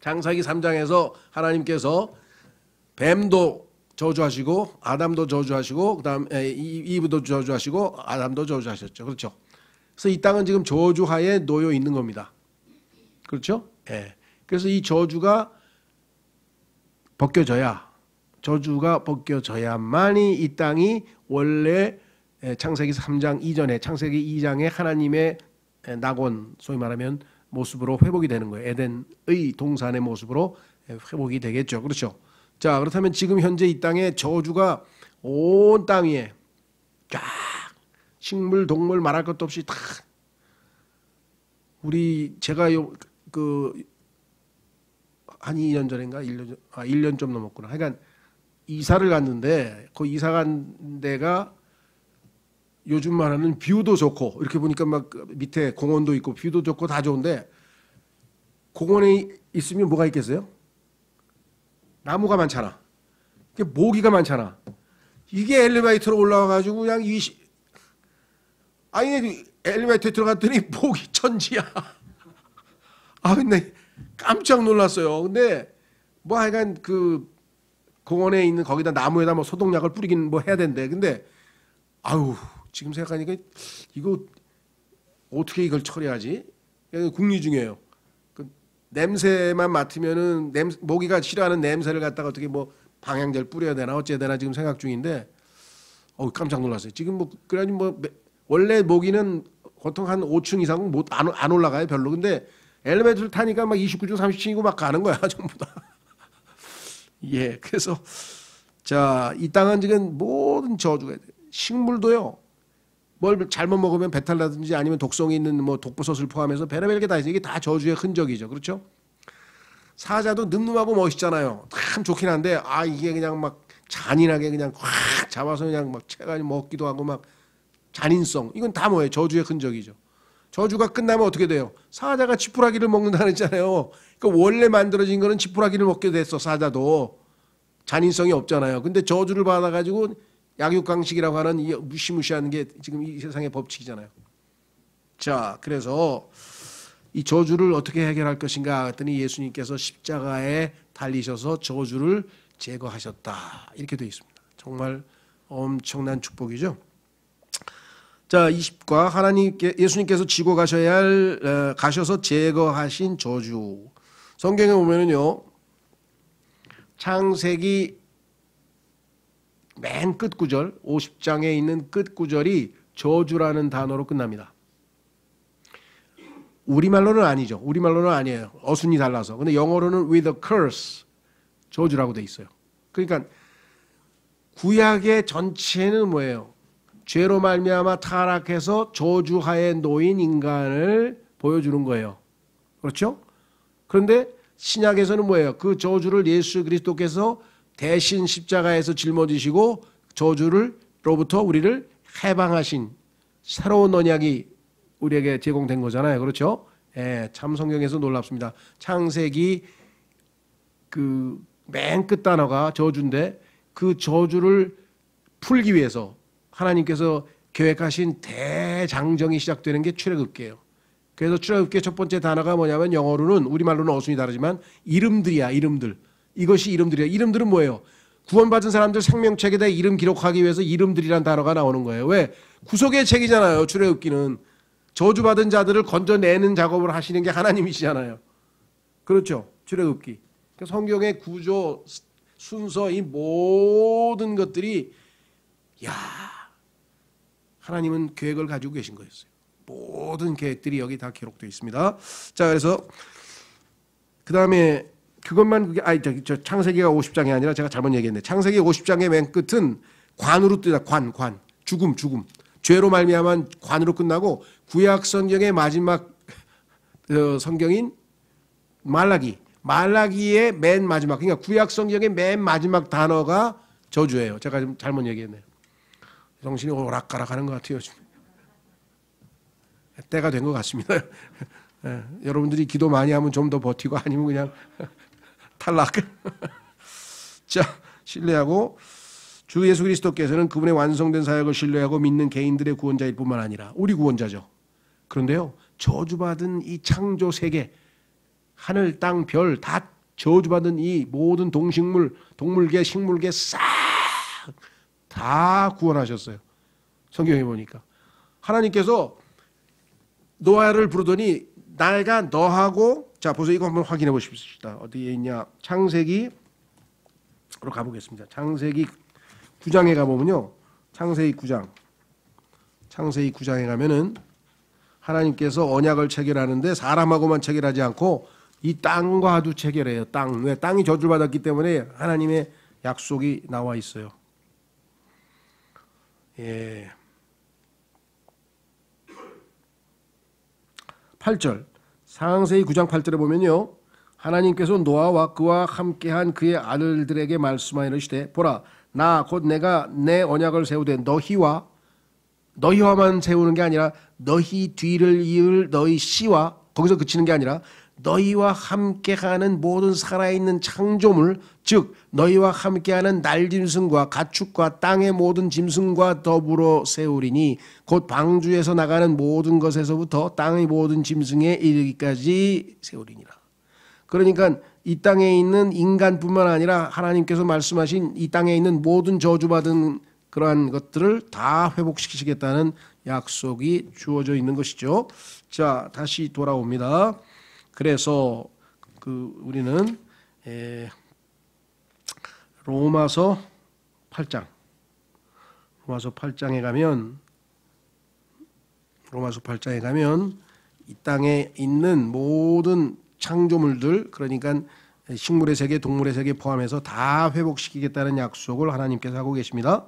창세기 3장에서 하나님께서 뱀도 저주하시고 아담도 저주하시고 그다음에 이브도 저주하시고 아담도 저주하셨죠. 그렇죠. 그래서 이 땅은 지금 저주하에 놓여 있는 겁니다. 그렇죠? 예. 그래서 이 저주가 벗겨져야만이 이 땅이 원래 창세기 3장 이전에 창세기 2장에 하나님의 낙원 소위 말하면 모습으로 회복이 되는 거예요. 에덴의 동산의 모습으로 회복이 되겠죠. 그렇죠. 자, 그렇다면 지금 현재 이 땅에 저주가 온 땅 위에 쫙 식물 동물 말할 것도 없이 다 제가 한 2년 전인가 1년 좀 넘었구나. 그러니까 이사를 갔는데 그 이사 간 데가 요즘 말하는 뷰도 좋고 이렇게 보니까 막 밑에 공원도 있고 뷰도 좋고 다 좋은데 공원에 있으면 뭐가 있겠어요? 나무가 많잖아. 모기가 많잖아. 이게 엘리베이터로 올라와가지고 그냥 아니 엘리베이터에 들어갔더니 모기 천지야. 아 근데 깜짝 놀랐어요. 근데 뭐 하여간 그 공원에 있는 거기다 나무에다 뭐 소독약을 뿌리긴 뭐 해야 된대. 근데 아유 지금 생각하니까 이거 어떻게 이걸 처리하지? 궁리 중이에요. 그 냄새만 맡으면은 모기가 싫어하는 냄새를 갖다가 어떻게 뭐 방향제를 뿌려야 되나 어째야 되나 지금 생각 중인데 깜짝 놀랐어요. 지금 뭐 그래가지고 뭐 원래 모기는 보통 한 5층 이상은 안 올라가요 별로. 근데 엘리베이터를 타니까 막 29층 30층이고 막 가는 거야 전부 다. 예, 그래서 자, 이 땅은 지금 모든 저주가 식물도요. 뭘 잘못 먹으면 배탈 나든지 아니면 독성이 있는 뭐 독버섯을 포함해서 별의별 게 다 있어요. 이게 다 저주의 흔적이죠. 그렇죠? 사자도 늠름하고 멋있잖아요. 참 좋긴 한데 이게 그냥 막 잔인하게 그냥 확 잡아서 그냥 막 채가지고 먹기도 하고 막 잔인성. 이건 다 뭐예요? 저주의 흔적이죠. 저주가 끝나면 어떻게 돼요? 사자가 지푸라기를 먹는다는 했잖아요. 그러니까 원래 만들어진 거는 지푸라기를 먹게 됐어. 사자도. 잔인성이 없잖아요. 근데 저주를 받아가지고 약육강식이라고 하는 이 무시무시한 게 지금 이 세상의 법칙이잖아요. 자, 그래서 이 저주를 어떻게 해결할 것인가 했더니 예수님께서 십자가에 달리셔서 저주를 제거하셨다. 이렇게 되어 있습니다. 정말 엄청난 축복이죠. 자, 20과 하나님께 예수님께서 지고 가셔야 할 가셔서 제거하신 저주. 성경에 보면은요. 창세기 맨 끝 구절 50장에 있는 끝 구절이 저주라는 단어로 끝납니다. 우리말로는 아니죠. 우리말로는 아니에요. 어순이 달라서. 근데 영어로는 with a curse 저주라고 돼 있어요. 그러니까 구약의 전체는 뭐예요? 죄로 말미암아 타락해서 저주하에 놓인 인간을 보여주는 거예요. 그렇죠? 그런데 신약에서는 뭐예요? 그 저주를 예수 그리스도께서 대신 십자가에서 짊어지시고 저주로부터 우리를 해방하신 새로운 언약이 우리에게 제공된 거잖아요. 그렇죠? 예, 참 성경에서 놀랍습니다. 창세기 그 맨 끝 단어가 저주인데 그 저주를 풀기 위해서 하나님께서 계획하신 대장정이 시작되는 게 출애굽기예요. 그래서 출애굽기의 첫 번째 단어가 뭐냐면 영어로는 우리말로는 어순이 다르지만 이름들이야. 이름들. 이것이 이름들이야. 이름들은 뭐예요? 구원받은 사람들 생명책에다 이름 기록하기 위해서 이름들이란 단어가 나오는 거예요. 왜? 구속의 책이잖아요. 출애굽기는. 저주받은 자들을 건져내는 작업을 하시는 게 하나님이시잖아요. 그렇죠? 출애굽기. 성경의 구조, 순서, 이 모든 것들이 야, 하나님은 계획을 가지고 계신 거였어요. 모든 계획들이 여기 다 기록되어 있습니다. 자, 그래서 그 다음에 그것만 저 창세기가 50장이 아니라 제가 잘못 얘기했네. 창세기 50장의 맨 끝은 관으로 뜨다. 관, 죽음. 죄로 말미암은 관으로 끝나고 구약 성경의 마지막 성경인 말라기의 맨 마지막, 그러니까 구약 성경의 맨 마지막 단어가 저주예요. 제가 좀 잘못 얘기했네요. 정신이 오락가락하는 것 같아요. 때가 된 것 같습니다. 예, 여러분들이 기도 많이 하면 좀 더 버티고 아니면 그냥 탈락. 자, 신뢰하고 주 예수 그리스도께서는 그분의 완성된 사역을 신뢰하고 믿는 개인들의 구원자일 뿐만 아니라 우리 구원자죠. 그런데요, 저주받은 이 창조 세계, 하늘, 땅, 별 다 저주받은 이 모든 동식물, 동물계, 식물계 싹 다 구원하셨어요. 성경에 보니까 하나님께서 노아를 부르더니 내가 너하고, 자 보세요. 이거 한번 확인해 보십시다. 어디에 있냐? 창세기로 가보겠습니다. 창세기 9장에 가보면요. 창세기 9장에 가면은 하나님께서 언약을 체결하는데 사람하고만 체결하지 않고 이 땅과도 체결해요. 땅. 왜? 땅이 저주를 받았기 때문에 하나님의 약속이 나와 있어요. 예. 8절. 창세기 9장 8절에 보면요. 하나님께서 노아와 그와 함께한 그의 아들들에게 말씀하여 이르시되 보라 나 곧 내가 내 언약을 세우되 너희와만 세우는 게 아니라 너희 뒤를 이을 너희 씨와, 거기서 그치는 게 아니라 너희와 함께하는 모든 살아있는 창조물, 즉 너희와 함께하는 날짐승과 가축과 땅의 모든 짐승과 더불어 세우리니 곧 방주에서 나가는 모든 것에서부터 땅의 모든 짐승에 이르기까지 세우리니라. 그러니까 이 땅에 있는 인간뿐만 아니라 하나님께서 말씀하신 이 땅에 있는 모든 저주받은 그러한 것들을 다 회복시키시겠다는 약속이 주어져 있는 것이죠. 자, 다시 돌아옵니다. 그래서 우리는 로마서 8장에 가면 이 땅에 있는 모든 창조물들, 그러니까 식물의 세계, 동물의 세계 포함해서 다 회복시키겠다는 약속을 하나님께서 하고 계십니다.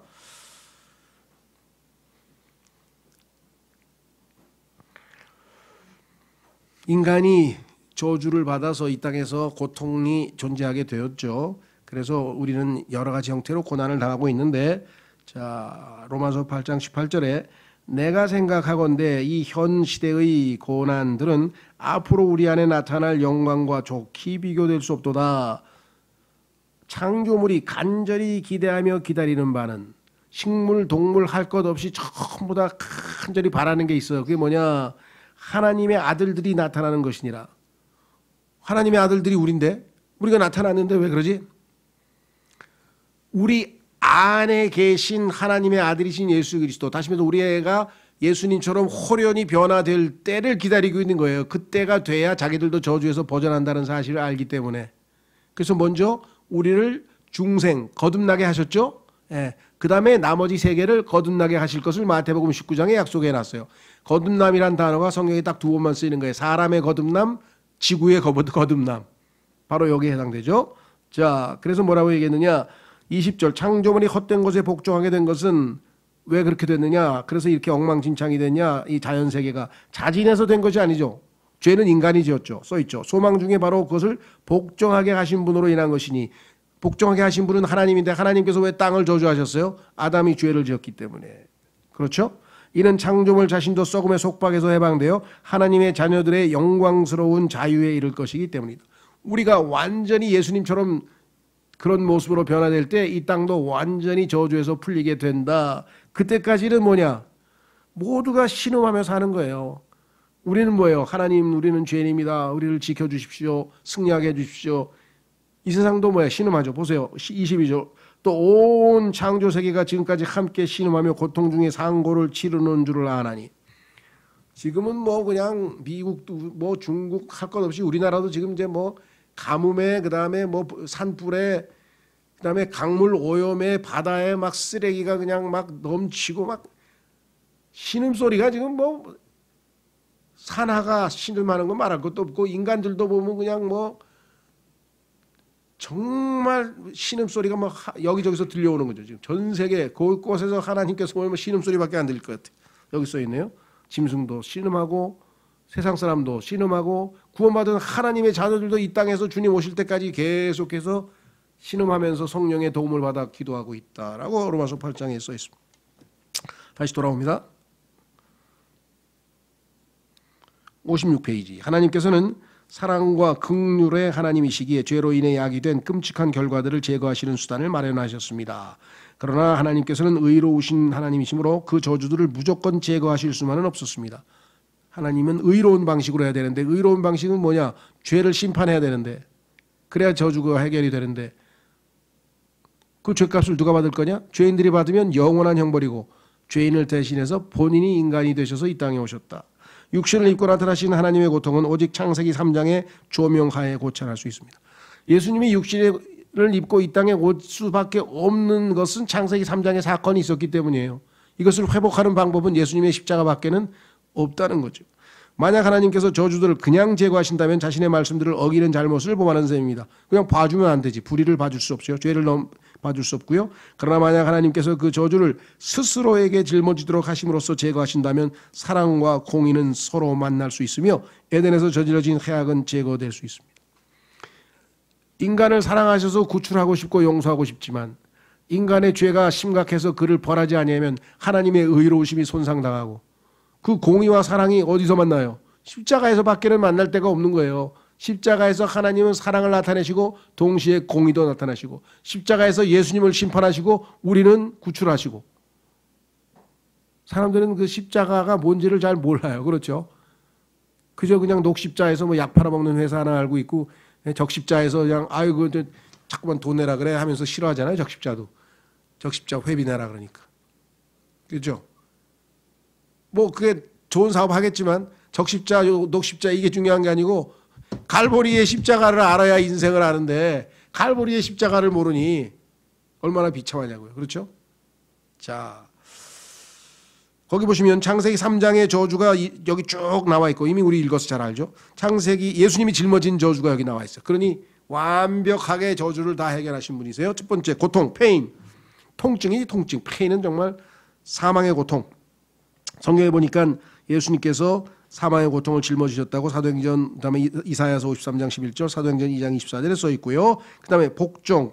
인간이 저주를 받아서 이 땅에서 고통이 존재하게 되었죠. 그래서 우리는 여러 가지 형태로 고난을 당하고 있는데, 자, 로마서 8장 18절에 내가 생각하건대 이 현 시대의 고난들은 앞으로 우리 안에 나타날 영광과 좋게 비교될 수 없도다. 창조물이 간절히 기대하며 기다리는 바는 식물, 동물 할 것 없이 전부 다 간절히 바라는 게 있어요. 그게 뭐냐? 하나님의 아들들이 나타나는 것이니라. 하나님의 아들들이 우린데 우리가 나타났는데 왜 그러지? 우리 안에 계신 하나님의 아들이신 예수 그리스도, 다시 말해서 우리 애가 예수님처럼 호련히 변화될 때를 기다리고 있는 거예요. 그때가 돼야 자기들도 저주에서 벗어난다는 사실을 알기 때문에. 그래서 먼저 우리를 중생, 거듭나게 하셨죠. 예. 그 다음에 나머지 세계를 거듭나게 하실 것을 마태복음 19장에 약속해 놨어요. 거듭남이란 단어가 성경에 딱 두 번만 쓰이는 거예요. 사람의 거듭남, 지구의 거듭남. 바로 여기에 해당되죠. 자, 그래서 뭐라고 얘기했느냐? 20절, 창조물이 헛된 것에 복종하게 된 것은 왜 그렇게 됐느냐? 그래서 이렇게 엉망진창이 됐냐? 이 자연세계가 자진해서 된 것이 아니죠. 죄는 인간이 지었죠. 써있죠. 소망 중에 바로 그것을 복종하게 하신 분으로 인한 것이니, 복종하게 하신 분은 하나님인데 하나님께서 왜 땅을 저주하셨어요? 아담이 죄를 지었기 때문에. 그렇죠? 이는 창조물 자신도 썩음의 속박에서 해방되어 하나님의 자녀들의 영광스러운 자유에 이를 것이기 때문이다. 우리가 완전히 예수님처럼 그런 모습으로 변화될 때 이 땅도 완전히 저주에서 풀리게 된다. 그때까지는 뭐냐? 모두가 신음하며 사는 거예요. 우리는 뭐예요? 하나님, 우리는 죄인입니다. 우리를 지켜주십시오. 승리하게 해주십시오. 이 세상도 뭐야? 신음하죠. 보세요. 22절. 또 온 창조세계가 지금까지 함께 신음하며 고통 중에 상고를 치르는 줄을 아나니. 지금은 뭐 그냥 미국도 뭐 중국 할 것 없이 우리나라도 지금 이제 뭐 가뭄에, 그다음에 뭐 산불에, 그다음에 강물 오염에, 바다에 막 쓰레기가 그냥 막 넘치고 막 신음소리가 지금 뭐 산하가 신음하는 거 말할 것도 없고, 인간들도 보면 그냥 뭐 정말 신음소리가 막 여기저기서 들려오는 거죠. 지금 전 세계 곳곳에서 하나님께서 보면 신음소리밖에 안 들릴 것 같아요. 여기 써 있네요. 짐승도 신음하고 세상 사람도 신음하고 구원받은 하나님의 자녀들도 이 땅에서 주님 오실 때까지 계속해서 신음하면서 성령의 도움을 받아 기도하고 있다라고 로마서 8장에 써 있습니다. 다시 돌아옵니다. 56페이지. 하나님께서는 사랑과 긍휼의 하나님이시기에 죄로 인해 야기된 끔찍한 결과들을 제거하시는 수단을 마련하셨습니다. 그러나 하나님께서는 의로우신 하나님이시므로 그 저주들을 무조건 제거하실 수만은 없었습니다. 하나님은 의로운 방식으로 해야 되는데, 의로운 방식은 뭐냐? 죄를 심판해야 되는데, 그래야 저주가 해결이 되는데, 그 죄값을 누가 받을 거냐? 죄인들이 받으면 영원한 형벌이고, 죄인을 대신해서 본인이 인간이 되셔서 이 땅에 오셨다. 육신을 입고 나타나신 하나님의 고통은 오직 창세기 3장의 조명하에 고찰할 수 있습니다. 예수님이 육신을 입고 이 땅에 올 수밖에 없는 것은 창세기 3장의 사건이 있었기 때문이에요. 이것을 회복하는 방법은 예수님의 십자가밖에는 없다는 거죠. 만약 하나님께서 저주들을 그냥 제거하신다면 자신의 말씀들을 어기는 잘못을 범하는 셈입니다. 그냥 봐주면 안 되지. 불의를 봐줄 수 없어요. 죄를 봐줄 수 없고요. 그러나 만약 하나님께서 그 저주를 스스로에게 짊어지도록 하심으로써 제거하신다면 사랑과 공의는 서로 만날 수 있으며 에덴에서 저질러진 해악은 제거될 수 있습니다. 인간을 사랑하셔서 구출하고 싶고 용서하고 싶지만 인간의 죄가 심각해서 그를 벌하지 아니하면 하나님의 의로우심이 손상당하고, 그 공의와 사랑이 어디서 만나요? 십자가에서 밖에는 만날 데가 없는 거예요. 십자가에서 하나님은 사랑을 나타내시고 동시에 공의도 나타나시고, 십자가에서 예수님을 심판하시고 우리는 구출하시고. 사람들은 그 십자가가 뭔지를 잘 몰라요. 그렇죠? 그저 그냥 녹십자에서 뭐 약 팔아먹는 회사 하나 알고 있고, 적십자에서 그냥 아이고 자꾸만 돈 내라 그래 하면서 싫어하잖아요. 적십자도. 적십자 회비 내라 그러니까. 그렇죠? 뭐 그게 좋은 사업 하겠지만 적십자, 녹십자 이게 중요한 게 아니고 갈보리의 십자가를 알아야 인생을 아는데 갈보리의 십자가를 모르니 얼마나 비참하냐고요. 그렇죠? 자, 거기 보시면 창세기 3장의 저주가 여기 쭉 나와 있고, 이미 우리 읽어서 잘 알죠. 창세기 예수님이 짊어진 저주가 여기 나와 있어요. 그러니 완벽하게 저주를 다 해결하신 분이세요. 첫 번째 고통, 페인. 통증이지 통증. 페인은 정말 사망의 고통. 성경에 보니까 예수님께서 사망의 고통을 짊어지셨다고 사도행전, 그다음에 이사야서 53장 11절, 사도행전 2장 24절에 써 있고요. 그다음에 복종.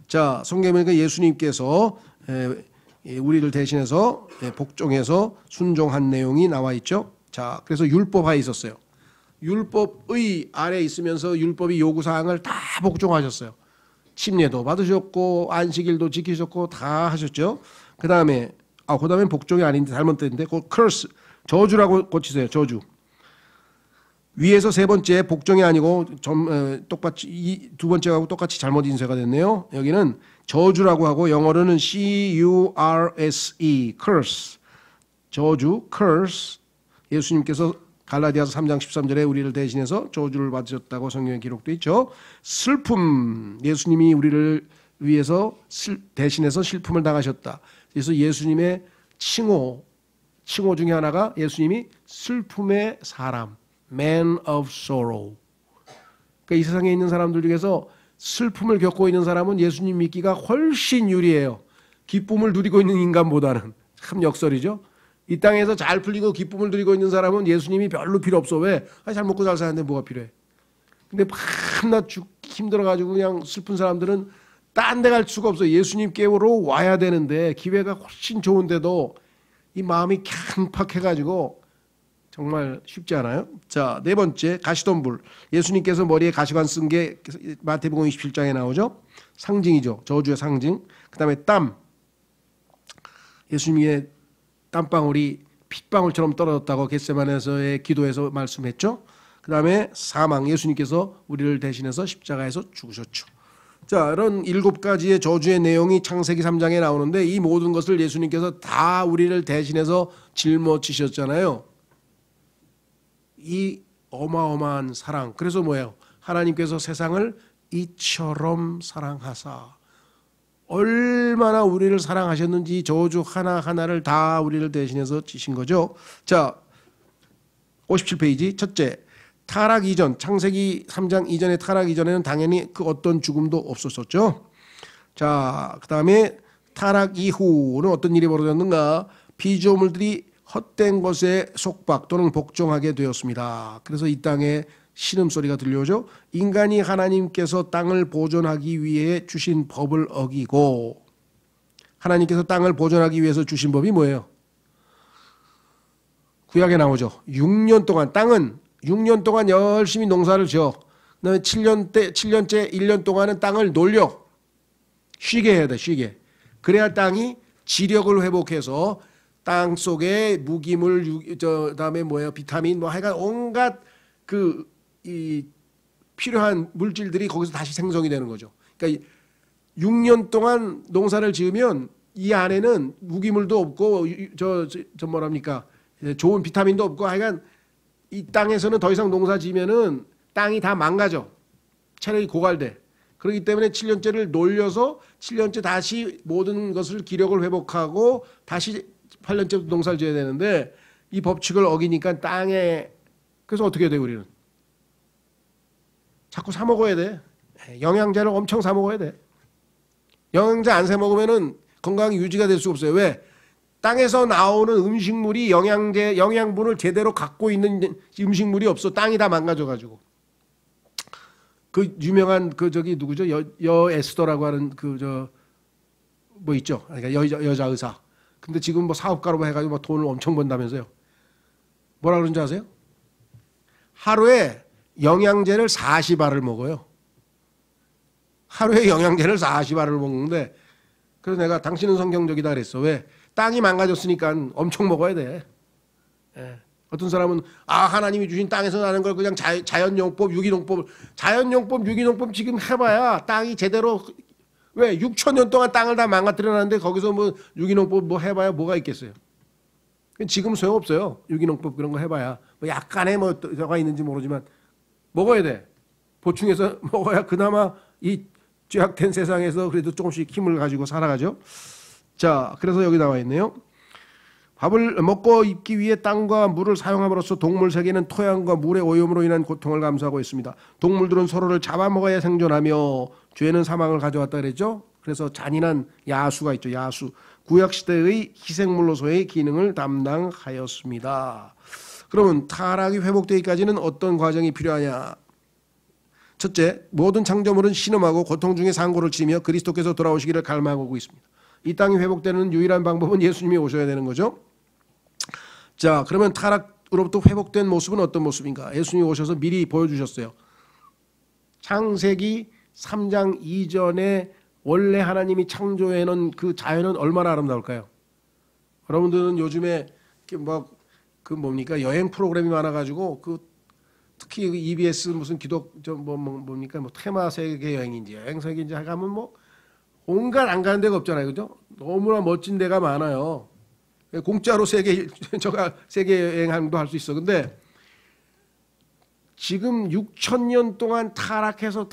자, 성경에 보니까 예수님께서 우리를 대신해서 복종해서 순종한 내용이 나와 있죠. 자, 그래서 율법하에 있었어요. 율법의 아래 있으면서 율법이 요구사항을 다 복종하셨어요. 침례도 받으셨고 안식일도 지키셨고 다 하셨죠. 그다음에 그다음에 복종이 아닌데 잘못됐는데 그 curse 저주라고 고치세요. 저주. 위에서 세 번째 복종이 아니고 똑같이 두 번째하고 똑같이 잘못 인쇄가 됐네요. 여기는 저주라고 하고 영어로는 curse, curse. 저주, curse. 예수님께서 갈라디아서 3장 13절에 우리를 대신해서 저주를 받으셨다고 성경에 기록되어 있죠. 슬픔, 예수님이 우리를 위해서 대신해서 슬픔을 당하셨다. 그래서 예수님의 칭호 중에 하나가 예수님이 슬픔의 사람, man of sorrow. 그러니까 이 세상에 있는 사람들 중에서 슬픔을 겪고 있는 사람은 예수님 믿기가 훨씬 유리해요. 기쁨을 누리고 있는 인간보다는. 참 역설이죠. 이 땅에서 잘 풀리고 기쁨을 누리고 있는 사람은 예수님이 별로 필요 없어. 왜? 잘 먹고 잘 사는데 뭐가 필요해. 근데 밤낮 힘들어가지고 그냥 슬픈 사람들은 딴 데 갈 수가 없어요. 예수님께로 와야 되는데 기회가 훨씬 좋은데도 이 마음이 캬팍해가지고 정말 쉽지 않아요. 자, 네 번째 가시덤불. 예수님께서 머리에 가시관 쓴 게 마태복음 27장에 나오죠. 상징이죠. 저주의 상징. 그 다음에 땀. 예수님의 땀방울이 핏방울처럼 떨어졌다고 겟세마네에서의 기도에서 말씀했죠. 그 다음에 사망. 예수님께서 우리를 대신해서 십자가에서 죽으셨죠. 자, 이런 7가지의 저주의 내용이 창세기 3장에 나오는데 이 모든 것을 예수님께서 다 우리를 대신해서 짊어지셨잖아요. 이 어마어마한 사랑. 그래서 뭐예요? 하나님께서 세상을 이처럼 사랑하사. 얼마나 우리를 사랑하셨는지 저주 하나하나를 다 우리를 대신해서 지신 거죠. 자, 57페이지 첫째. 타락 이전, 창세기 3장 이전의 타락 이전에는 당연히 그 어떤 죽음도 없었었죠. 자, 그 다음에 타락 이후는 어떤 일이 벌어졌는가? 피조물들이 헛된 것에 속박 또는 복종하게 되었습니다. 그래서 이 땅에 신음소리가 들려오죠. 인간이 하나님께서 땅을 보존하기 위해 주신 법을 어기고, 하나님께서 땅을 보존하기 위해서 주신 법이 뭐예요? 구약에 나오죠. 6년 동안 땅은 6년 동안 열심히 농사를 지어. 그다음에 7년째 1년 동안은 땅을 놀려. 쉬게 해야 돼. 쉬게. 그래야 땅이 지력을 회복해서 땅 속에 무기물, 그다음에 뭐예요? 비타민, 하여간 온갖 이 필요한 물질들이 거기서 다시 생성이 되는 거죠. 그러니까 6년 동안 농사를 지으면 이 안에는 무기물도 없고 뭐랍니까? 좋은 비타민도 없고 하여간 이 땅에서는 더 이상 농사 지면은 땅이 다 망가져. 체력이 고갈돼. 그렇기 때문에 7년째를 놀려서 7년째 다시 모든 것을 기력을 회복하고 다시 8년째부터 농사를 지어야 되는데 이 법칙을 어기니까 땅에 그래서 어떻게 해야 돼 우리는? 자꾸 사 먹어야 돼. 영양제를 엄청 사 먹어야 돼. 영양제 안 사 먹으면은 건강이 유지가 될 수 없어요. 왜? 땅에서 나오는 음식물이 영양분을 제대로 갖고 있는 음식물이 없어. 땅이 다 망가져가지고. 그 유명한 누구죠? 여 에스더라고 하는 뭐 있죠? 그러니까 여자 의사. 근데 지금 뭐 사업가로 해가지고 돈을 엄청 번다면서요. 뭐라 그러는지 아세요? 하루에 영양제를 40알을 먹어요. 하루에 영양제를 40알을 먹는데 그래서 내가 당신은 성경적이다 그랬어. 왜? 땅이 망가졌으니까 엄청 먹어야 돼. 예. 어떤 사람은 하나님이 주신 땅에서 나는 걸 그냥 자연용법, 유기농법, 유기농법 지금 해봐야 땅이 제대로 왜 6,000년 동안 땅을 다 망가뜨려놨는데 거기서 뭐 유기농법 뭐 해봐야 뭐가 있겠어요. 지금 소용없어요. 유기농법 그런 거 해봐야 뭐 약간의 뭐가 있는지 모르지만 먹어야 돼. 보충해서 먹어야 그나마 이 죄악된 세상에서 그래도 조금씩 힘을 가지고 살아가죠. 자, 그래서 여기 나와 있네요. 밥을 먹고 입기 위해 땅과 물을 사용함으로써 동물 세계는 토양과 물의 오염으로 인한 고통을 감수하고 있습니다. 동물들은 서로를 잡아먹어야 생존하며 죄는 사망을 가져왔다 그랬죠. 그래서 잔인한 야수가 있죠. 야수. 구약시대의 희생물로서의 기능을 담당하였습니다. 그러면 타락이 회복되기까지는 어떤 과정이 필요하냐? 첫째, 모든 창조물은 신음하고 고통 중에 상고를 치며 그리스도께서 돌아오시기를 갈망하고 있습니다. 이 땅이 회복되는 유일한 방법은 예수님이 오셔야 되는 거죠. 자, 그러면 타락으로부터 회복된 모습은 어떤 모습인가? 예수님이 오셔서 미리 보여주셨어요. 창세기 3장 이전에 원래 하나님이 창조해 놓은 그 자연은 얼마나 아름다울까요? 여러분들은 요즘에 그 뭡니까 여행 프로그램이 많아가지고 특히 그 EBS 무슨 뭡니까 테마 세계 여행인지 여행 세계인지 가면 온갖 안 가는 데가 없잖아요, 그죠? 너무나 멋진 데가 많아요. 공짜로 세계 여행도 할 수 있어. 근데 지금 6,000년 동안 타락해서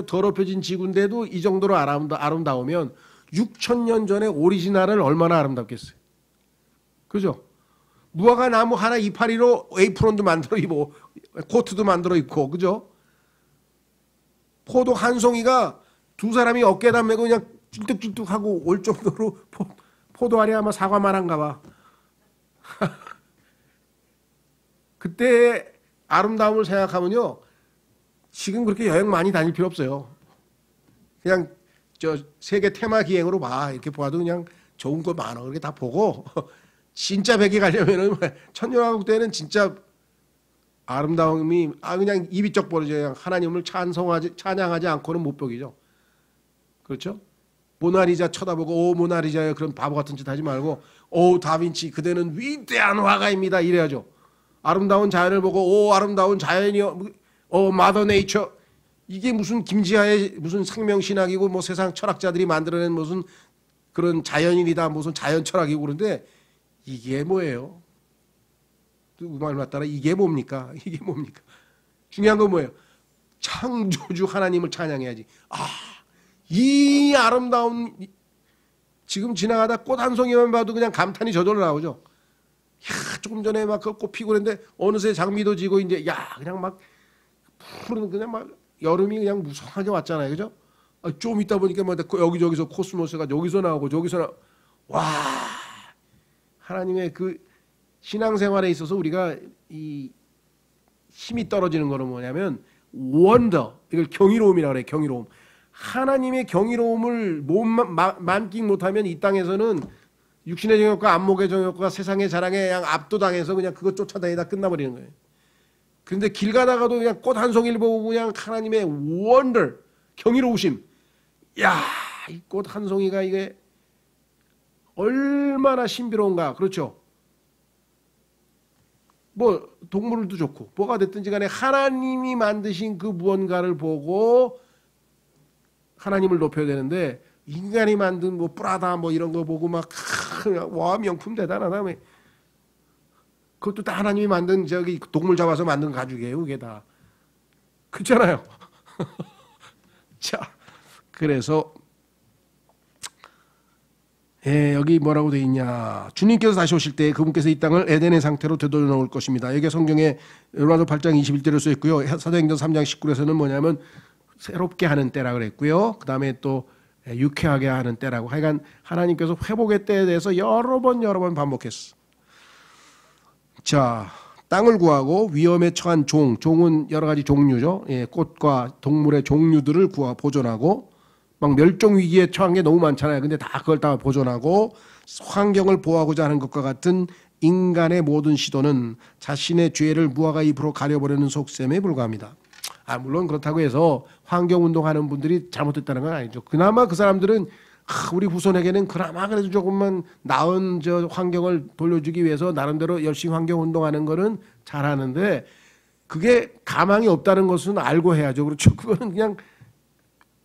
더럽혀진 지구인데도 이 정도로 아름다우면 6,000년 전에 오리지널은 얼마나 아름답겠어요. 그죠? 무화과 나무 하나 이파리로 에이프론도 만들어 입고 코트도 만들어 입고 그죠? 포도 한 송이가 두 사람이 어깨에다 메고 그냥 찔뚝찔뚝하고 올 정도로 포도알이 아마 사과만한가 봐. 그때 아름다움을 생각하면요, 지금 그렇게 여행 많이 다닐 필요 없어요. 그냥 저 세계 테마 기행으로 봐. 이렇게 보아도 그냥 좋은 거 많아. 그렇게 다 보고 진짜 백에 가려면은 천년왕국 때는 진짜 아름다움이 그냥 입이 쩍 벌어져요. 하나님을 찬양하지 않고는 못 보기죠. 그렇죠? 모나리자 쳐다보고 오 모나리자요 그런 바보 같은 짓 하지 말고 오 다빈치 그대는 위대한 화가입니다 이래야죠. 아름다운 자연을 보고 오 아름다운 자연이요 오 마더 네이처 이게 무슨 김지하의 무슨 생명신학이고 뭐 세상 철학자들이 만들어낸 무슨 그런 자연인이다 무슨 자연 철학이고 그런데 이게 뭐예요? 말 맞따라 이게 뭡니까? 이게 뭡니까? 중요한 건 뭐예요? 창조주 하나님을 찬양해야지. 이 아름다운 지금 지나가다 꽃 한 송이만 봐도 그냥 감탄이 저절로 나오죠. 야, 조금 전에 막 그 꽃 피고 그랬는데 어느새 장미도 지고 이제 그냥 막 푸른 그냥 막 여름이 그냥 무성하게 왔잖아요, 그죠? 좀 있다 보니까 막 여기저기서 코스모스가 여기서 나오고 저기서 와 하나님의 그 신앙생활에 있어서 우리가 이 힘이 떨어지는 거는 뭐냐면 원더 이걸 경이로움이라고 그래 경이로움. 하나님의 경이로움을 만끽 못하면 이 땅에서는 육신의 정욕과 안목의 정욕과 세상의 자랑에 그냥 압도당해서 그냥 그거 쫓아다니다 끝나버리는 거예요. 그런데 길 가다가도 그냥 꽃 한 송이를 보고 그냥 하나님의 원더 경이로우심. 이 꽃 한 송이가 이게 얼마나 신비로운가. 그렇죠? 뭐 동물도 좋고 뭐가 됐든지 간에 하나님이 만드신 그 무언가를 보고 하나님을 높여야 되는데 인간이 만든 뭐 프라다 뭐 이런 거 보고 막 와 명품 대단하다. 그것도 다 하나님이 만든 저기 동물 잡아서 만든 가죽이에요. 그게 다 그렇잖아요. 자, 그래서 여기 뭐라고 돼 있냐? 주님께서 다시 오실 때 그분께서 이 땅을 에덴의 상태로 되돌려놓을 것입니다. 여기 성경에 로마서 8장 21절에 써 있고요. 사도행전 3장 19절에서는 뭐냐면 새롭게 하는 때라 그랬고요. 그 다음에 또 유쾌하게 하는 때라고. 하여간 하나님께서 회복의 때에 대해서 여러 번 반복했어. 자, 땅을 구하고 위험에 처한 종은 여러 가지 종류죠. 꽃과 동물의 종류들을 보존하고 막 멸종 위기에 처한 게 너무 많잖아요. 근데 다 그걸 다 보존하고 환경을 보호하고자 하는 것과 같은 인간의 모든 시도는 자신의 죄를 무화과 잎으로 가려버리는 속셈에 불과합니다. 물론 그렇다고 해서 환경운동하는 분들이 잘못됐다는 건 아니죠. 그나마 그 사람들은 우리 후손에게는 그나마 그래도 조금만 나은 저 환경을 돌려주기 위해서 나름대로 열심히 환경운동하는 거는 잘하는데 그게 가망이 없다는 것은 알고 해야죠. 그렇죠. 그거는 그냥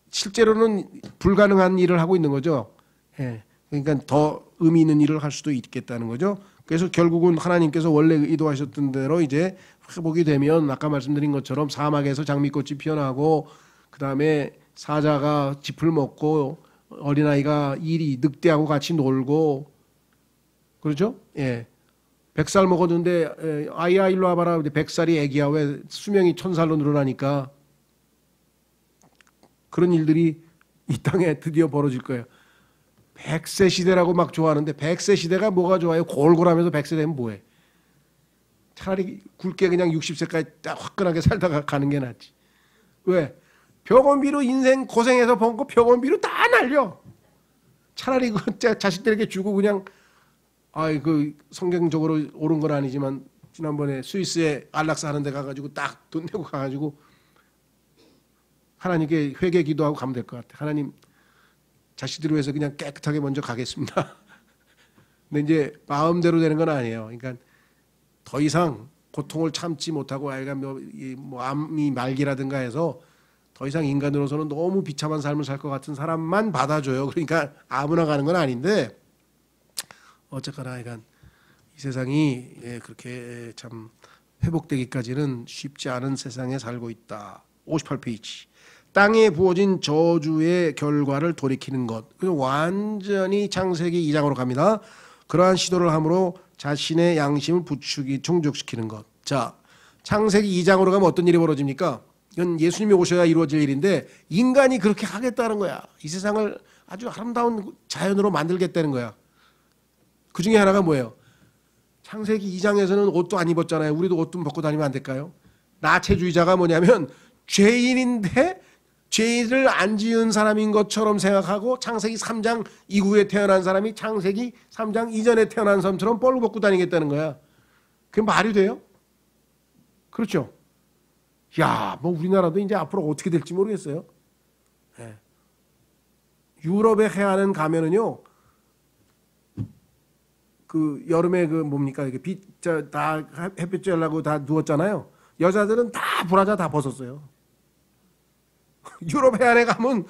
실제로는 불가능한 일을 하고 있는 거죠. 그러니까 더 의미 있는 일을 할 수도 있겠다는 거죠. 그래서 결국은 하나님께서 원래 의도하셨던 대로 이제 회복이 되면 아까 말씀드린 것처럼 사막에서 장미꽃이 피어나고 그다음에 사자가 짚을 먹고 어린아이가 늑대하고 같이 놀고 그렇죠? 100살 먹었는데 아이야 일로 와봐라. 100살이 애기야. 왜 수명이 1000살로 늘어나니까 그런 일들이 이 땅에 드디어 벌어질 거예요. 100세 시대라고 막 좋아하는데 100세 시대가 뭐가 좋아요? 골골하면서 100세 되면 뭐해? 차라리 굵게 그냥 60세까지 딱 화끈하게 살다가 가는 게 낫지. 왜? 병원비로 인생 고생해서 번 거 병원비로 다 날려. 차라리 그 자식들에게 주고 그냥 그 성경적으로 옳은 건 아니지만 지난번에 스위스에 안락사 하는 데 가가지고 딱 돈 내고 가가지고 하나님께 회개 기도하고 가면 될 것 같아요. 하나님, 자식들을 위해서 그냥 깨끗하게 먼저 가겠습니다. 근데 이제 마음대로 되는 건 아니에요. 그러니까 더 이상 고통을 참지 못하고 아이가 뭐 암이 말기라든가 해서 더 이상 인간으로서는 너무 비참한 삶을 살 것 같은 사람만 받아줘요. 그러니까 아무나 가는 건 아닌데 어쨌거나 그러니까 이 세상이 그렇게 참 회복되기까지는 쉽지 않은 세상에 살고 있다. 58페이지. 땅에 부어진 저주의 결과를 돌이키는 것. 완전히 창세기 2장으로 갑니다. 그러한 시도를 함으로 자신의 양심을 부추기 충족시키는 것. 자, 창세기 2장으로 가면 어떤 일이 벌어집니까? 이건 예수님이 오셔야 이루어질 일인데 인간이 그렇게 하겠다는 거야. 이 세상을 아주 아름다운 자연으로 만들겠다는 거야. 그 중에 하나가 뭐예요? 창세기 2장에서는 옷도 안 입었잖아요. 우리도 옷 좀 벗고 다니면 안 될까요? 나체주의자가 뭐냐면 죄인인데 죄를 안 지은 사람인 것처럼 생각하고 창세기 3장 이후에 태어난 사람이 창세기 3장 이전에 태어난 사람처럼 뻘로 벗고 다니겠다는 거야. 그게 말이 돼요? 그렇죠? 야, 뭐 우리나라도 이제 앞으로 어떻게 될지 모르겠어요. 네. 유럽의 해안은 가면은요, 그 여름에 그 뭡니까 이게 다 햇빛 쬐려고 다 누웠잖아요. 여자들은 다 브라자 다 벗었어요. 유럽 해안에 가면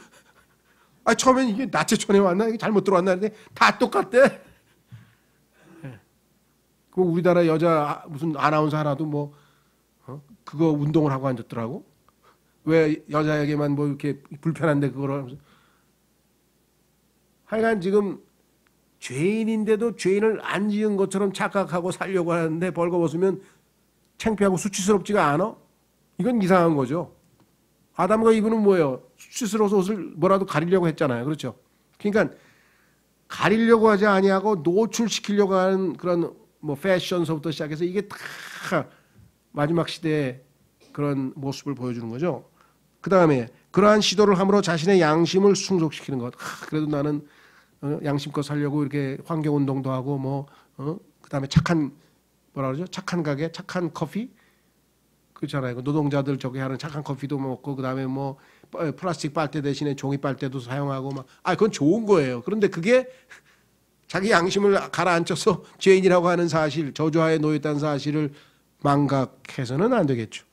처음엔 이게 나체촌에 왔나 이게 잘못 들어왔나 했는데 다 똑같대. 네. 그 우리나라 여자 무슨 아나운서 하나도 뭐 그거 운동을 하고 앉았더라고. 왜 여자에게만 뭐 이렇게 불편한데 그거를 하면서. 하여간 지금 죄인인데도 죄인을 안 지은 것처럼 착각하고 살려고 하는데 벌거벗으면 창피하고 수치스럽지가 않아? 이건 이상한 거죠. 아담과 이브는 뭐예요? 수치스러워서 옷을 뭐라도 가리려고 했잖아요. 그렇죠? 그러니까 가리려고 하지 아니하고 노출시키려고 하는 그런 뭐 패션서부터 시작해서 이게 다 마지막 시대의 그런 모습을 보여주는 거죠. 그 다음에 그러한 시도를 함으로 자신의 양심을 충족시키는 것. 그래도 나는 양심껏 살려고 이렇게 환경운동도 하고 뭐 그 다음에 착한 뭐라 그러죠? 착한 가게, 착한 커피 그렇잖아요. 노동자들 저기 하는 착한 커피도 먹고 그 다음에 뭐 플라스틱 빨대 대신에 종이 빨대도 사용하고 막 그건 좋은 거예요. 그런데 그게 자기 양심을 가라앉혀서 죄인이라고 하는 사실, 저주하에 놓였다는 사실을 망각해서는 안 되겠죠.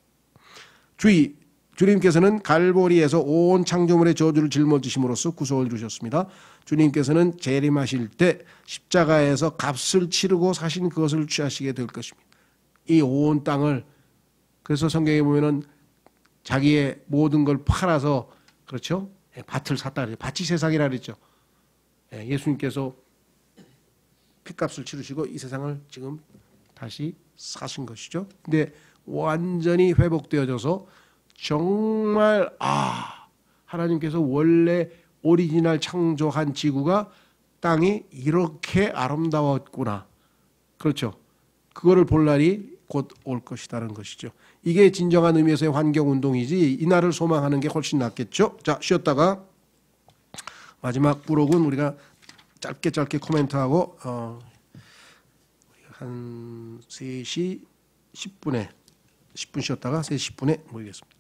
주님께서는 갈보리에서 온 창조물의 저주를 짊어지심으로써 구속을 주셨습니다. 주님께서는 재림하실 때 십자가에서 값을 치르고 사신 그것을 취하시게 될 것입니다. 이 온 땅을 그래서 성경에 보면은 자기의 모든 걸 팔아서 그렇죠? 밭을 샀다 그래요. 밭이 세상이라 그랬죠. 예수님께서 피값을 치르시고 이 세상을 지금 다시 사신 것이죠. 근데 완전히 회복되어져서 정말 하나님께서 원래 오리지널 창조한 지구가 땅이 이렇게 아름다웠구나. 그렇죠. 그거를 볼 날이 곧 올 것이라는 것이죠. 이게 진정한 의미에서의 환경운동이지 이 날을 소망하는 게 훨씬 낫겠죠. 자, 쉬었다가 마지막 부록은 우리가 짧게 코멘트하고 한 3시 10분 쉬었다가 3시 10분에 모이겠습니다.